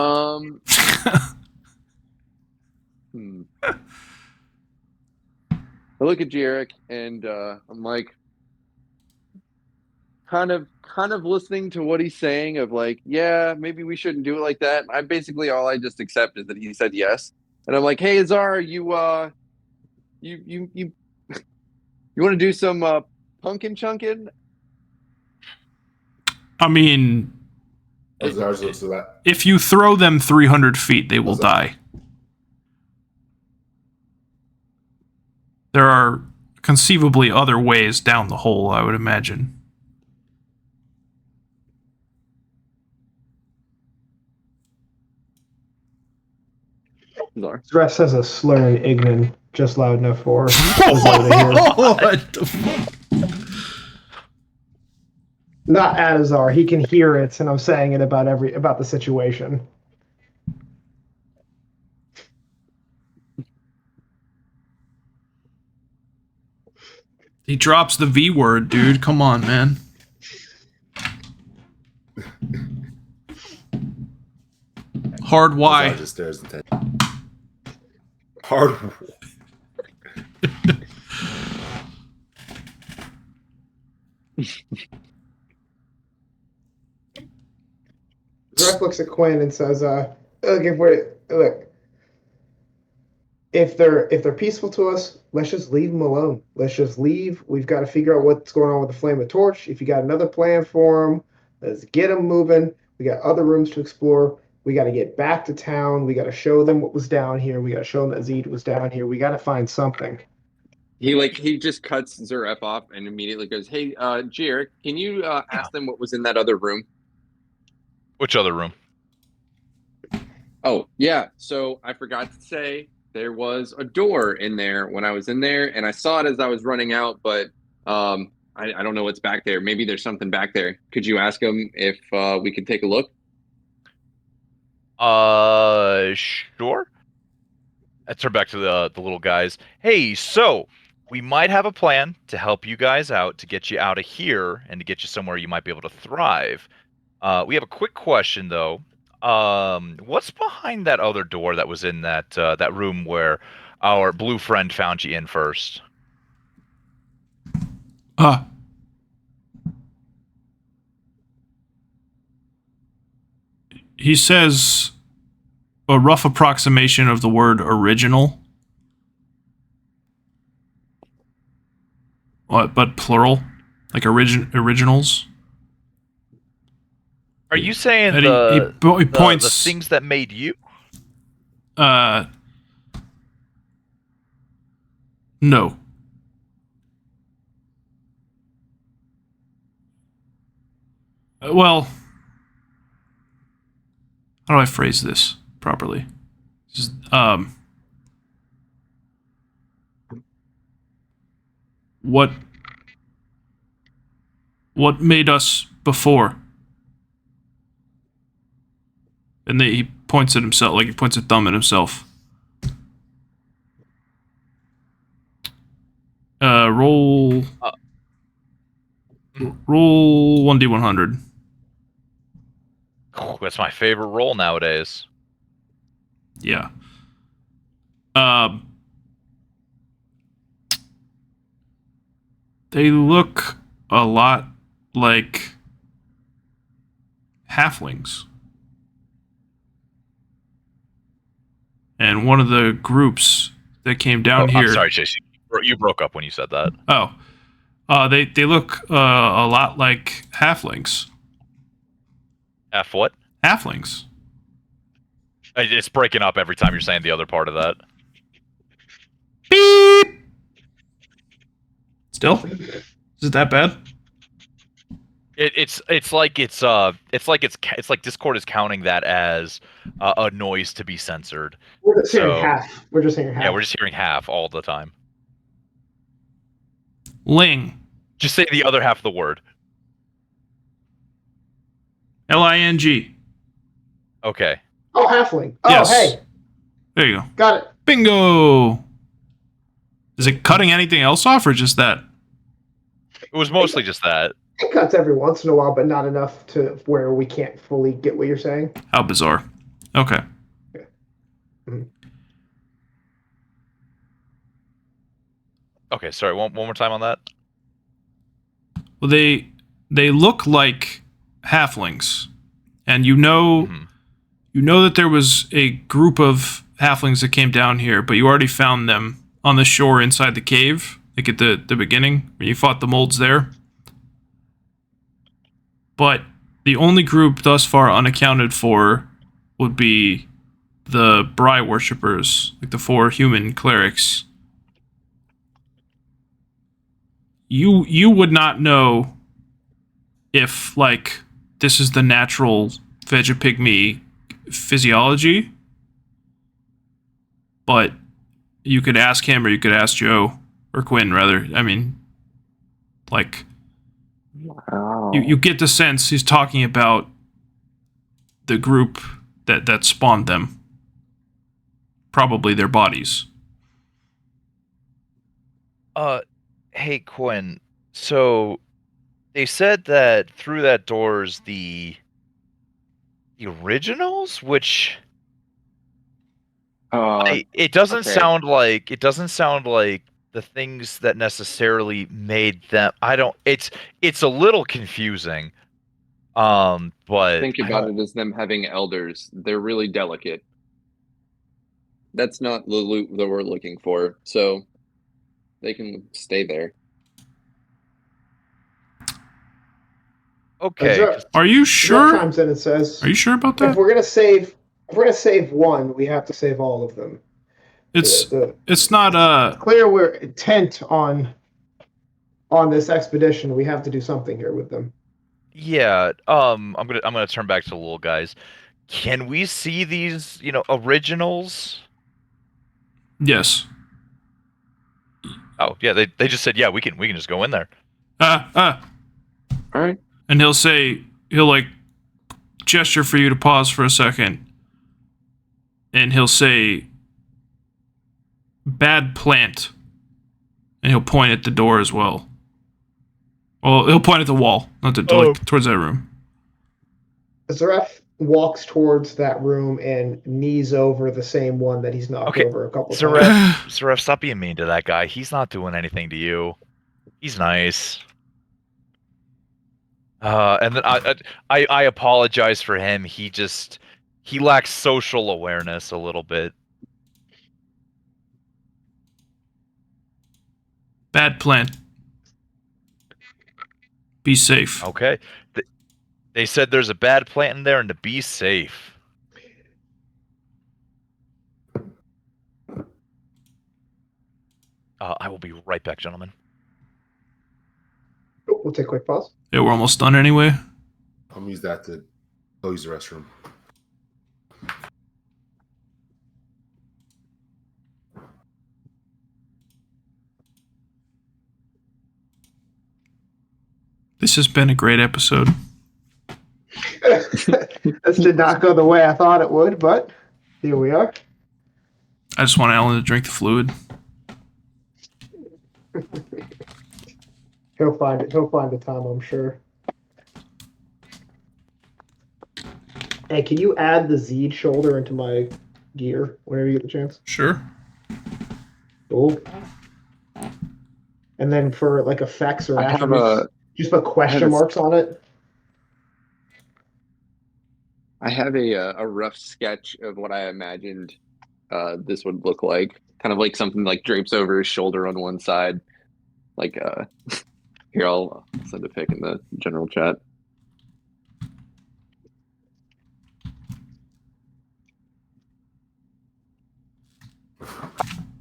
I look at Jarek and I'm like, kind of listening to what he's saying of like, yeah, maybe we shouldn't do it like that. I basically all I just accept is that he said yes, and I'm like, hey Azar, you want to do some pumpkin chunking? I mean, Azar's looks at that. if you throw them 300 feet, they will die. There are conceivably other ways down the hole, I would imagine. Azar. Zuref says a slur in Ignan just loud enough for Azar to hear. What the fuck? Not at Azar. He can hear it, and I'm saying it about the situation. He drops the V word, dude. Come on, man. Hard Y. Azar just stares and hard. Zuref looks at Quinn and says, if they're peaceful to us, let's just leave them alone. Let's just leave. We've got to figure out what's going on with the Flame of Torch. If you got another plan for them, let's get them moving. We got other rooms to explore. We got to get back to town. We got to show them what was down here. We got to show them that Xiid was down here. We got to find something. He just cuts Zuref off and immediately goes, hey, Jarek, can you ask them what was in that other room? Which other room? Oh, yeah. So I forgot to say there was a door in there when I was in there, and I saw it as I was running out, but I don't know what's back there. Maybe there's something back there. Could you ask them if we could take a look? Sure. I turn back to the little guys. Hey, so we might have a plan to help you guys out, to get you out of here and to get you somewhere you might be able to thrive. We have a quick question though. What's behind that other door that was in that room where our blue friend found you in first? He says a rough approximation of the word original. What, but plural? Like originals? Are you saying And the he points the things that made you? No. Well, how do I phrase this properly? Just, what made us before? And he points at himself, like he points a thumb at himself. Roll 1d100. That's my favorite roll nowadays. Yeah. They look a lot like halflings. And one of the groups that came down here. I'm sorry, Chase. You broke up when you said that. Oh. They look a lot like halflings. F what? Halflings. It's breaking up every time you're saying the other part of that. Beep! Still? Is it that bad? It's like Discord is counting that as a noise to be censored. We're just hearing half. We're just hearing half. Yeah, we're just hearing half all the time. Ling. Just say the other half of the word. Ling. Okay. Oh, halfling. Oh, Yes. hey. There you go. Got it. Bingo! Is it cutting anything else off or just that? It was mostly just that. It cuts every once in a while, but not enough to where we can't fully get what you're saying. How bizarre. Okay. Yeah. Mm-hmm. Okay, sorry, one more time on that. Well, they look like halflings, and you know that there was a group of halflings that came down here, but you already found them on the shore inside the cave, like at the beginning when you fought the molds there. But the only group thus far unaccounted for would be the Bry worshippers, like the 4 human clerics. You would not know if, like, this is the natural Vege-Pygmy physiology, but you could ask him or you could ask Joe, or Quinn, rather. I mean, like, Wow. you get the sense he's talking about the group that spawned them. Probably their bodies. Hey Quinn. So they said that through that door's the originals, which it doesn't sound like the things that necessarily made them. It's a little confusing. But Think about it as them having elders. They're really delicate. That's not the loot that we're looking for, so they can stay there. Okay. Are you sure? Chimes in and says, Are you sure about that? If we're gonna save one, we have to save all of them. It's not clear we're intent on this expedition. We have to do something here with them. Yeah. I'm gonna turn back to the little guys. Can we see these, originals? Yes. Oh yeah, they just said we can just go in there. All right. And he'll like gesture for you to pause for a second. And he'll say bad plant. And he'll point at the door as well. Well, he'll point at the wall, not like towards that room. Zuref walks towards that room and knees over the same one that he's knocked over a couple times. Zuref, stop being mean to that guy. He's not doing anything to you. He's nice. And then I apologize for him. He lacks social awareness a little bit. Bad plan. Be safe. Okay. They said there's a bad plant in there and to be safe. I will be right back, gentlemen. Oh, we'll take a quick pause. Yeah, we're almost done anyway. I'm gonna use that to go use the restroom. This has been a great episode. This did not go the way I thought it would, but here we are. I just want Alan to drink the fluid. He'll find it. He'll find the time, I'm sure. Hey, can you add the Xiid shoulder into my gear whenever you get the chance? Sure. Cool. And then for like effects or I have attributes, just put question marks on it. I have a rough sketch of what I imagined this would look like. Kind of like something like drapes over his shoulder on one side. Like here, I'll send a pic in the general chat.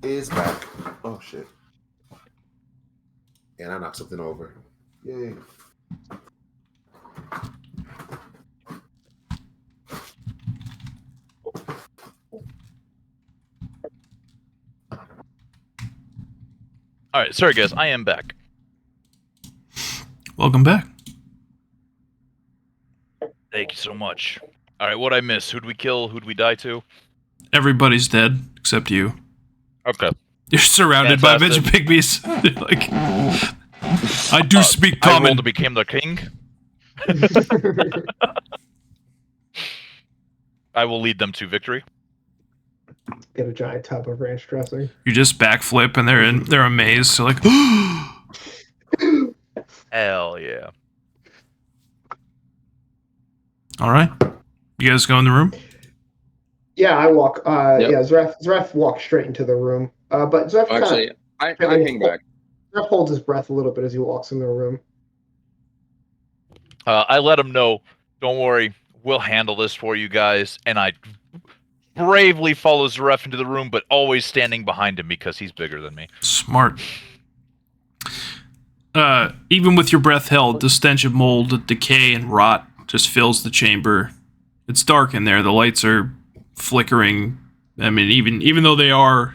Is back. Oh shit. And I knocked something over. Yay. All right, sorry guys, I am back. Welcome back. Thank you so much. All right, what'd I miss? Who'd we kill? Who'd we die to? Everybody's dead except you. Okay. You're surrounded Fantastic. by pygmies. Like, I do speak I common. rolled to become the king. I will lead them to victory. Get a giant tub of ranch dressing. You just backflip and they're amazed. So like, Hell yeah. all right. You guys go in the room. Yeah, I walk. Yep. Yeah, Zuref walks straight into the room. But Zuref Actually, I hang back. Zuref holds his breath a little bit as he walks in the room. I let him know, don't worry, we'll handle this for you guys. And I bravely follow Zuref into the room, but always standing behind him because he's bigger than me. Smart. Even with your breath held, the stench of mold, decay, and rot just fills the chamber. It's dark in there. The lights are flickering. I mean, even though they are,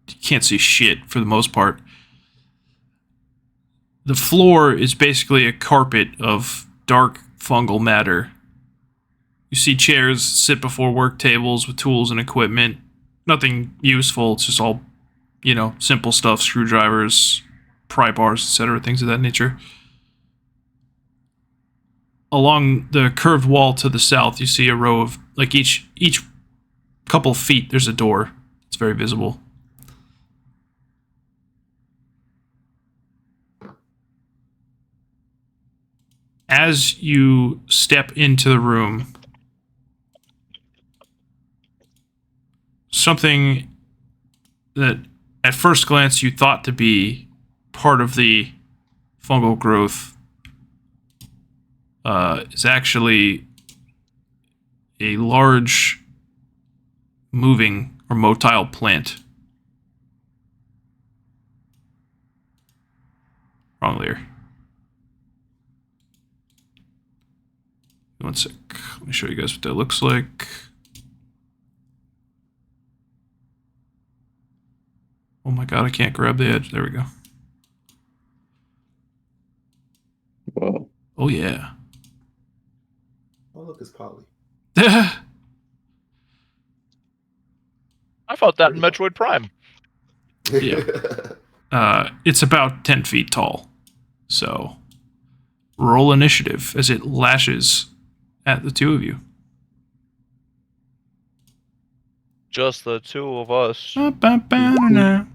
you can't see shit for the most part. The floor is basically a carpet of dark fungal matter. You see chairs sit before work tables with tools and equipment. Nothing useful. It's just all, simple stuff, screwdrivers, pry bars, etc., things of that nature. Along the curved wall to the south, you see a row of, like, each couple of feet, there's a door. It's very visible. As you step into the room, something that at first glance you thought to be part of the fungal growth is actually a large moving or motile plant. Wrong layer. One sec. Let me show you guys what that looks like. Oh my god, I can't grab the edge. There we go. Whoa. Oh yeah. Oh look, it's Polly. I fought that in Metroid Prime. Yeah. It's about 10 feet tall. So, roll initiative as it lashes at the two of you. Just the two of us. Ba-ba-ba-na-na.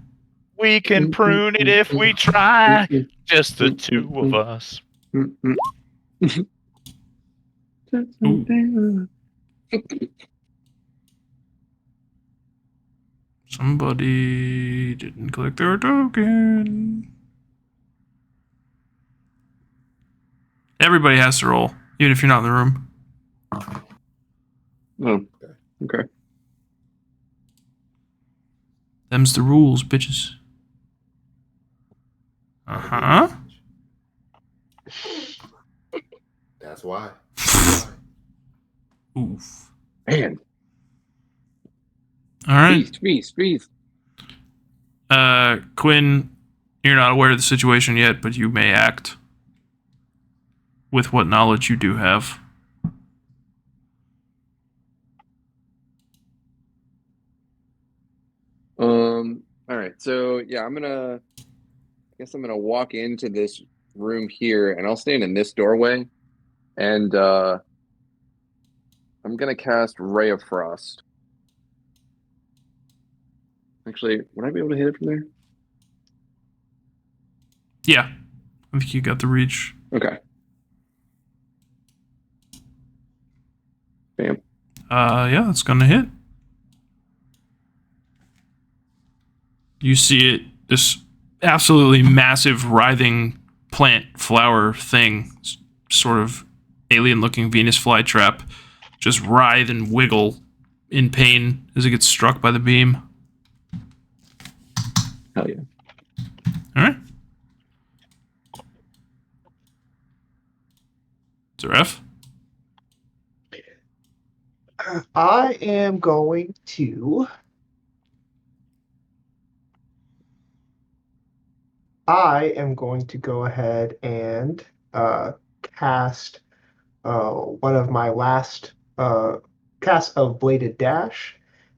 We can prune it if we try. Just the two of us. Somebody didn't collect their token. Everybody has to roll, even if you're not in the room. Oh, okay. Them's the rules, bitches. Uh-huh. That's why. Oof. Man, All right. feast. Quinn, you're not aware of the situation yet, but you may act with what knowledge you do have. All right. So yeah, I guess I'm gonna walk into this room here, and I'll stand in this doorway, and I'm gonna cast Ray of Frost. Actually, would I be able to hit it from there? Yeah. I think you got the reach. Okay. Bam. Yeah, it's gonna hit. You see it, this absolutely massive writhing plant flower thing, sort of alien-looking Venus flytrap, just writhe and wiggle in pain as it gets struck by the beam. Hell yeah. All right. Zuref? I am going to. Go ahead and cast one of my last casts of Bladed Dash,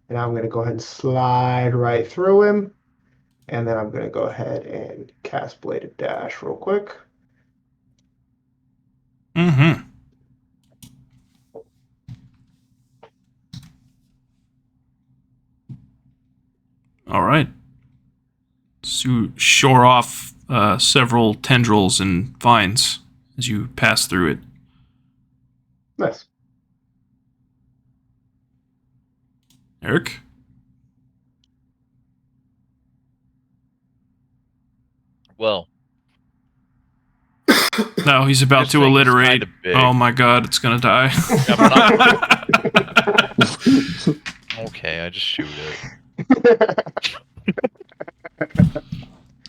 and I'm going to go ahead and slide right through him, and then I'm going to go ahead and cast Bladed Dash real quick. Mm-hmm. All right. So you shore off several tendrils and vines as you pass through it. Nice. Eric? Well, No, he's about This to thing is alliterate. kinda big. Oh my god, it's gonna die. yeah, but okay, I just shoot it.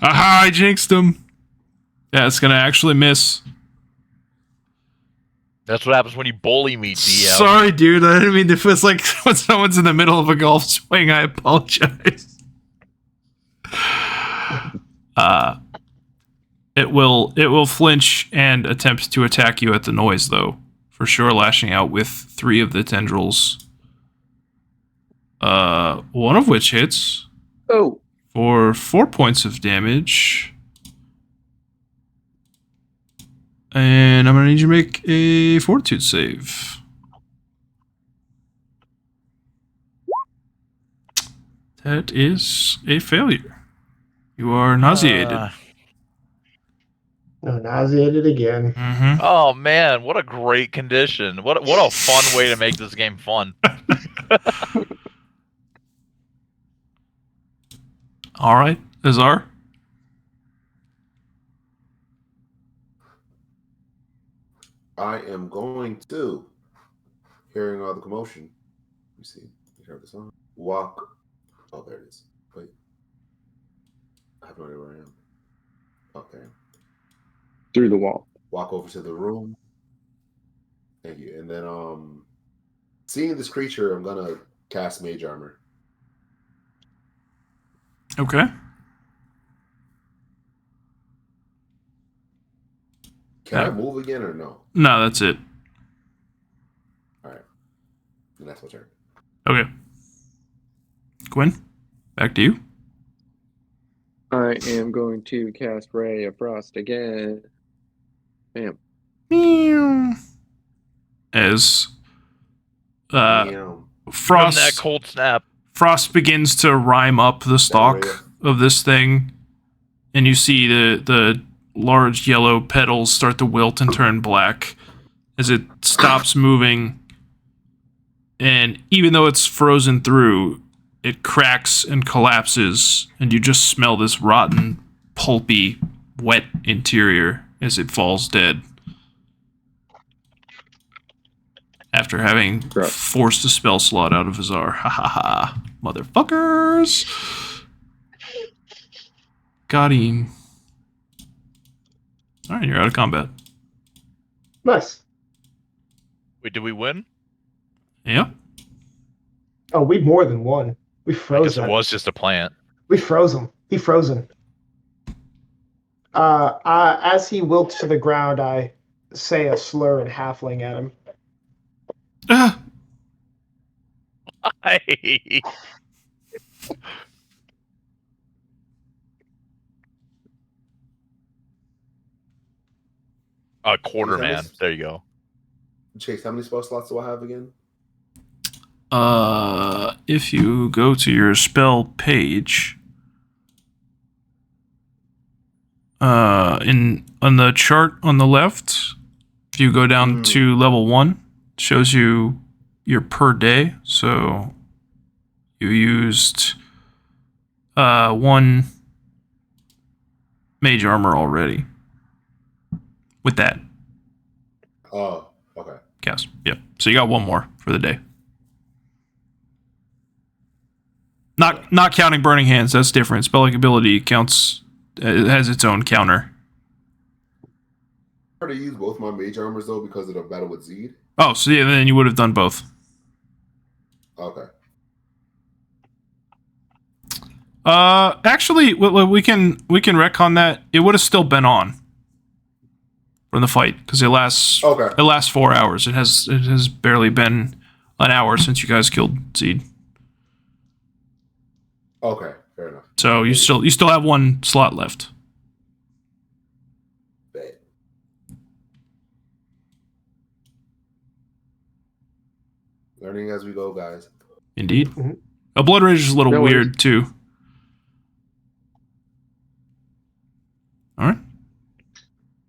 Aha, I jinxed him. Yeah, it's gonna actually miss. That's what happens when you bully me, DL. Sorry, dude. I didn't mean to. It's like when someone's in the middle of a golf swing. I apologize. It will flinch and attempt to attack you at the noise, though. For sure, lashing out with 3 of the tendrils. One of which hits Oh. for 4 points of damage. And I'm gonna need you to make a fortitude save. That is a failure. You are nauseated. No, nauseated again. Mm-hmm. Oh man, what a great condition! What a fun way to make this game fun. All right, Azar. I am going to, hearing all the commotion, let me see, turn this on. Walk. Oh, there it is. Wait. I have no idea where I am. Oh, there. Through the wall. Walk over to the room. Thank you. And then, seeing this creature, I'm gonna cast Mage Armor. Okay. Can I move again or no? No, that's it. All right. And that's my turn. Okay. Quinn, back to you. I am going to cast Ray of Frost again. Bam. Meow. As Damn. From that cold snap. Frost begins to rime up the stalk of this thing, and you see the large yellow petals start to wilt and turn black as it stops moving. And even though it's frozen through, it cracks and collapses, and you just smell this rotten, pulpy, wet interior as it falls dead. After having forced a spell slot out of Azar. Ha ha ha. Motherfuckers! Got him. All right, you're out of combat. Nice. Wait, did we win? Yep. Oh, we more than won. We I froze guess it that. was just a plant. We froze him. He frozen. As he wilts to the ground, I say a slur in halfling at him. Ah! Hey. Quarter man. There you go. Chase, how many spell slots do I have again? If you go to your spell page, on the chart on the left, if you go down to level 1, it shows you your per day. So you used 1 mage armor already with that Oh, okay. cast. Yep. So you got 1 more for the day. Not counting burning hands. That's different. Spell-like ability counts. It has its own counter. I already used both my mage armors though because of the battle with Xiid. Oh, so yeah, then you would have done both. Okay. Actually, we can retcon that. It would have still been on from the fight because it lasts. Okay. It lasts 4 hours. It has barely been an hour since you guys killed Xiid. Okay, fair enough. So you still have 1 slot left. Bet. Learning as we go, guys. Indeed. Mm-hmm. A Bloodrager is a little No worries. weird too. All right.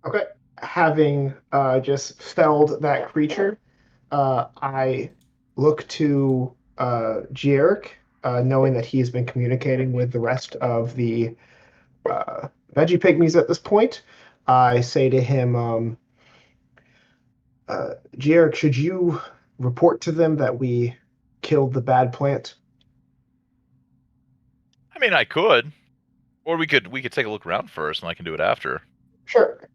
Okay. Having just felled that creature, I look to Gieric, knowing that he's been communicating with the rest of the veggie pygmies at this point. I say to him, Gieric, should you report to them that we killed the bad plant? I mean, I could, or we could take a look around first, and I can do it after. Sure.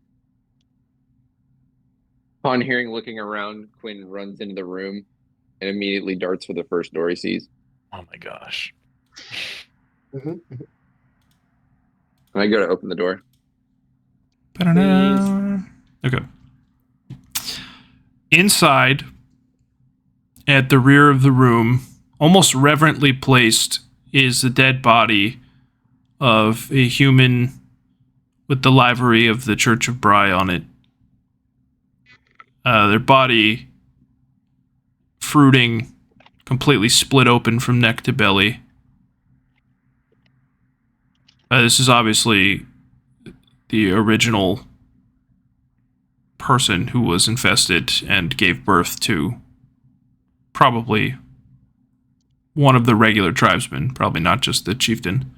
Upon hearing looking around, Quinn runs into the room and immediately darts for the first door he sees. Oh my gosh! Mm-hmm. I go to open the door. Okay. Inside, at the rear of the room, almost reverently placed, is the dead body of a human with the livery of the Church of Bry on it. Their body fruiting, completely split open from neck to belly. This is obviously the original person who was infested and gave birth to probably one of the regular tribesmen, probably not just the chieftain.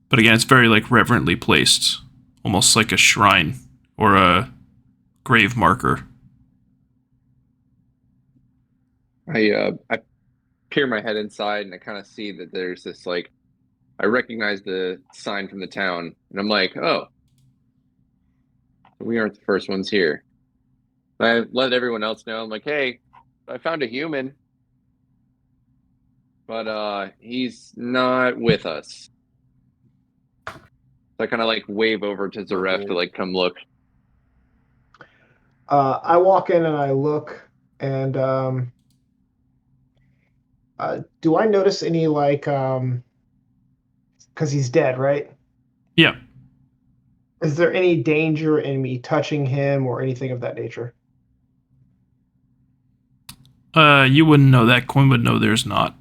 But again, it's very reverently placed, almost like a shrine or a grave marker. I peer my head inside and I kind of see that there's this I recognize the sign from the town and I'm like, oh, we aren't the first ones here. I let everyone else know. I'm like, hey, I found a human, but he's not with us. So I kind of wave over to Zuref to come look. I walk in and I look, and do I notice any because he's dead, right? Yeah. Is there any danger in me touching him or anything of that nature? You wouldn't know that. Quinn would know there's not.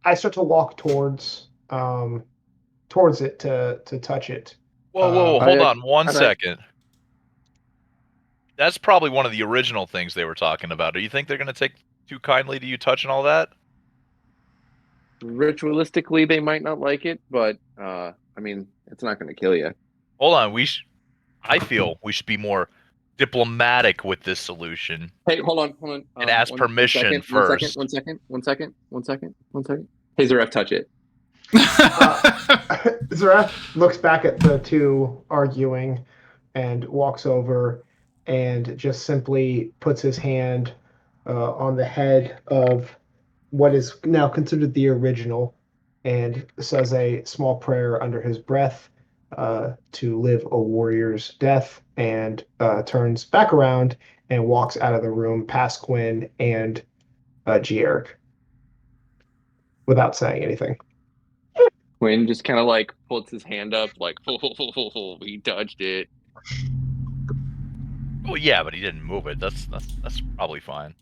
I start to walk towards it to touch it. Whoa! Hold on one I- second. That's probably one of the original things they were talking about. Do you think they're going to take too kindly to you touching all that? Ritualistically, they might not like it, but I mean, it's not going to kill you. Hold on. I feel we should be more diplomatic with this solution. Hey, hold on. And ask permission first. One second. Hey, Zuref, touch it. Zuref looks back at the two arguing and walks over and just simply puts his hand on the head of what is now considered the original and says a small prayer under his breath to live a warrior's death and turns back around and walks out of the room past Quinn and Gieric without saying anything. Quinn just kind of like puts his hand up, like, he touched it. Well, yeah, but he didn't move it. That's probably fine.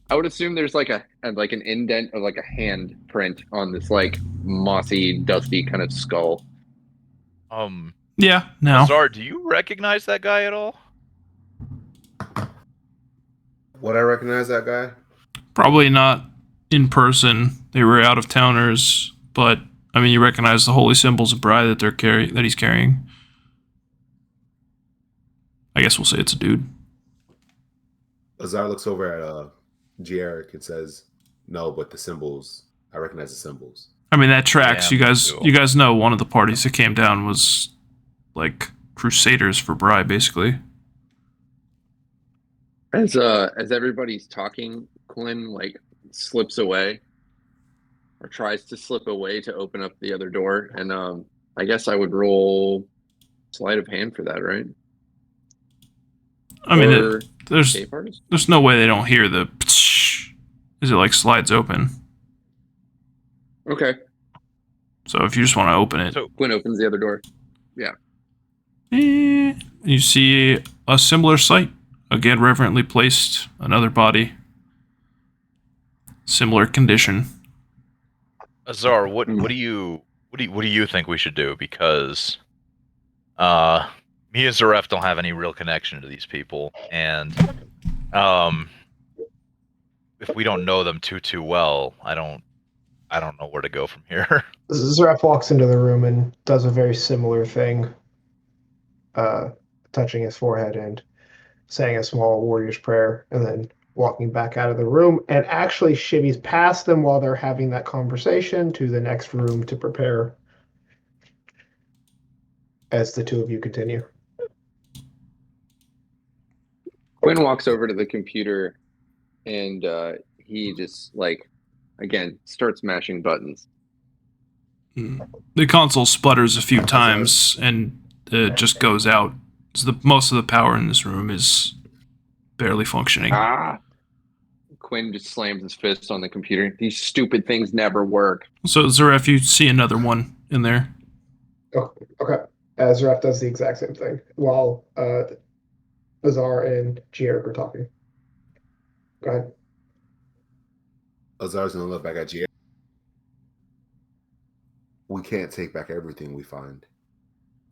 I would assume there's like an indent of like a hand print on this like mossy, dusty kind of skull. Yeah, no. Azar, do you recognize that guy at all? Would I recognize that guy? Probably not in person. They were out of towners, but I mean, you recognize the holy symbols of Bry that that he's carrying. I guess we'll say it's a dude. Azar looks over at Gieric and says, "No, but the symbols. I recognize the symbols." I mean, that tracks. Yeah, You guys know one of the parties that came down was like crusaders for Bry, basically. As everybody's talking, Quinn like slips away or tries to slip away to open up the other door, and I guess I would roll sleight of hand for that, right? I mean, Or there's escape artist? there's no way they don't hear the as it like slides open. Okay. So if you just want to open it, So Quinn opens the other door. you see a similar sight. Again, reverently placed, another body, similar condition. Azar, what do you think we should do? Because me and Zuref don't have any real connection to these people, and if we don't know them too well, I don't know where to go from here. Zuref walks into the room and does a very similar thing, touching his forehead and saying a small warrior's prayer, and then walking back out of the room, and actually shimmies past them while they're having that conversation to the next room to prepare as the two of you continue. Quinn walks over to the computer and he just like again starts mashing buttons. The console sputters a few times and it just goes out. So most of the power in this room is barely functioning. Quinn just slams his fist on the computer. These stupid things never work. So Zuref, you see another one in there. Oh, okay. Zuref does the exact same thing while Azar and Gieric are talking. Go ahead. Azar's gonna look back at Gieric. We can't take back everything we find.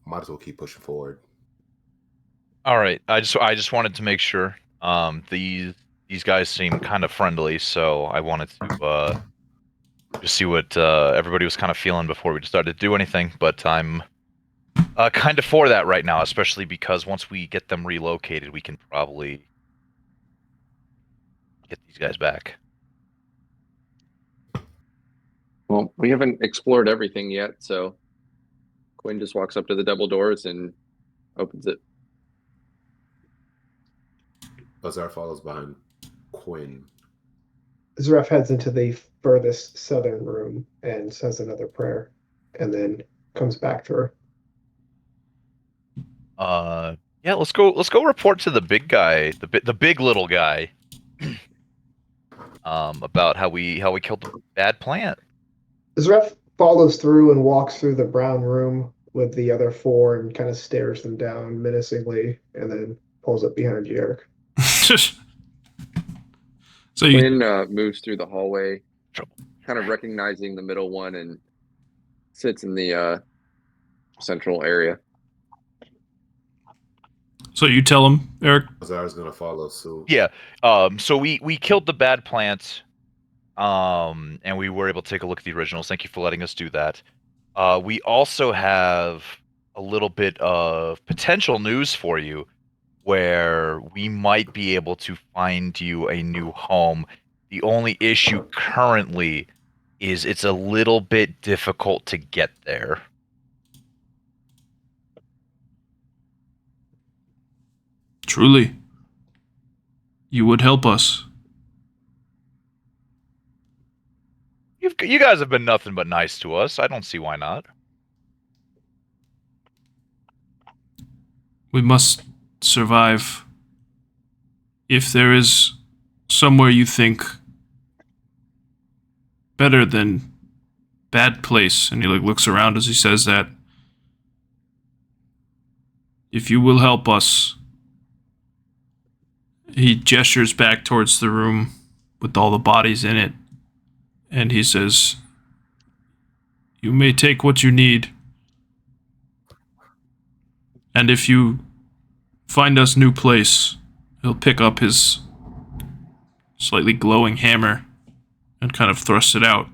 Might as well keep pushing forward. All right, I just wanted to make sure. These guys seem kind of friendly, so I wanted to just see what everybody was kind of feeling before we decided to do anything. But I'm kind of for that right now, especially because once we get them relocated, we can probably get these guys back. Well, we haven't explored everything yet, so Quinn just walks up to the double doors and opens it. Azar follows behind Quinn. Zuref heads into the furthest southern room and says another prayer, and then comes back to her. Yeah, let's go report to the big guy, the big little guy, about how we killed the bad plant. Zuref follows through and walks through the brown room with the other four and kind of stares them down menacingly, and then pulls up behind Gieric. So you, Quinn moves through the hallway, kind of recognizing the middle one, and sits in the central area. so you tell him, Eric. Azar's gonna follow suit. Yeah. So we killed the bad plant, and we were able to take a look at the originals. Thank you for letting us do that. We also have a little bit of potential news for you, where we might be able to find you a new home. The only issue currently is it's a little bit difficult to get there. Truly. You would help us. You guys have been nothing but nice to us. I don't see why not. We must survive. If there is somewhere you think better than bad place, and he like looks around as he says that, if you will help us, he gestures back towards the room with all the bodies in it, and he says, you may take what you need, and if you find us new place, he'll pick up his slightly glowing hammer and kind of thrust it out,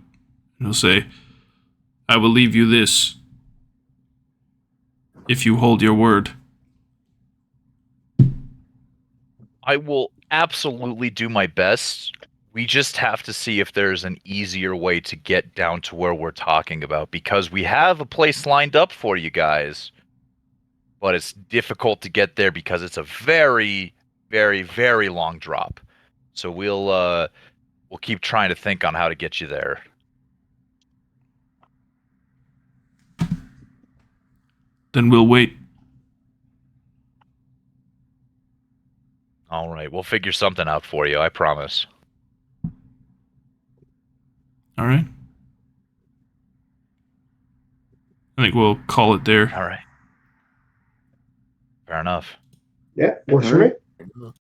and he'll say, I will leave you this if you hold your word. I will absolutely do my best. We just have to see if there's an easier way to get down to where we're talking about, because we have a place lined up for you guys, but it's difficult to get there because it's a very, very, very long drop. So we'll keep trying to think on how to get you there. Then we'll wait. All right, we'll figure something out for you, I promise. All right. I think we'll call it there. All right. Fair enough. Yeah, works for me.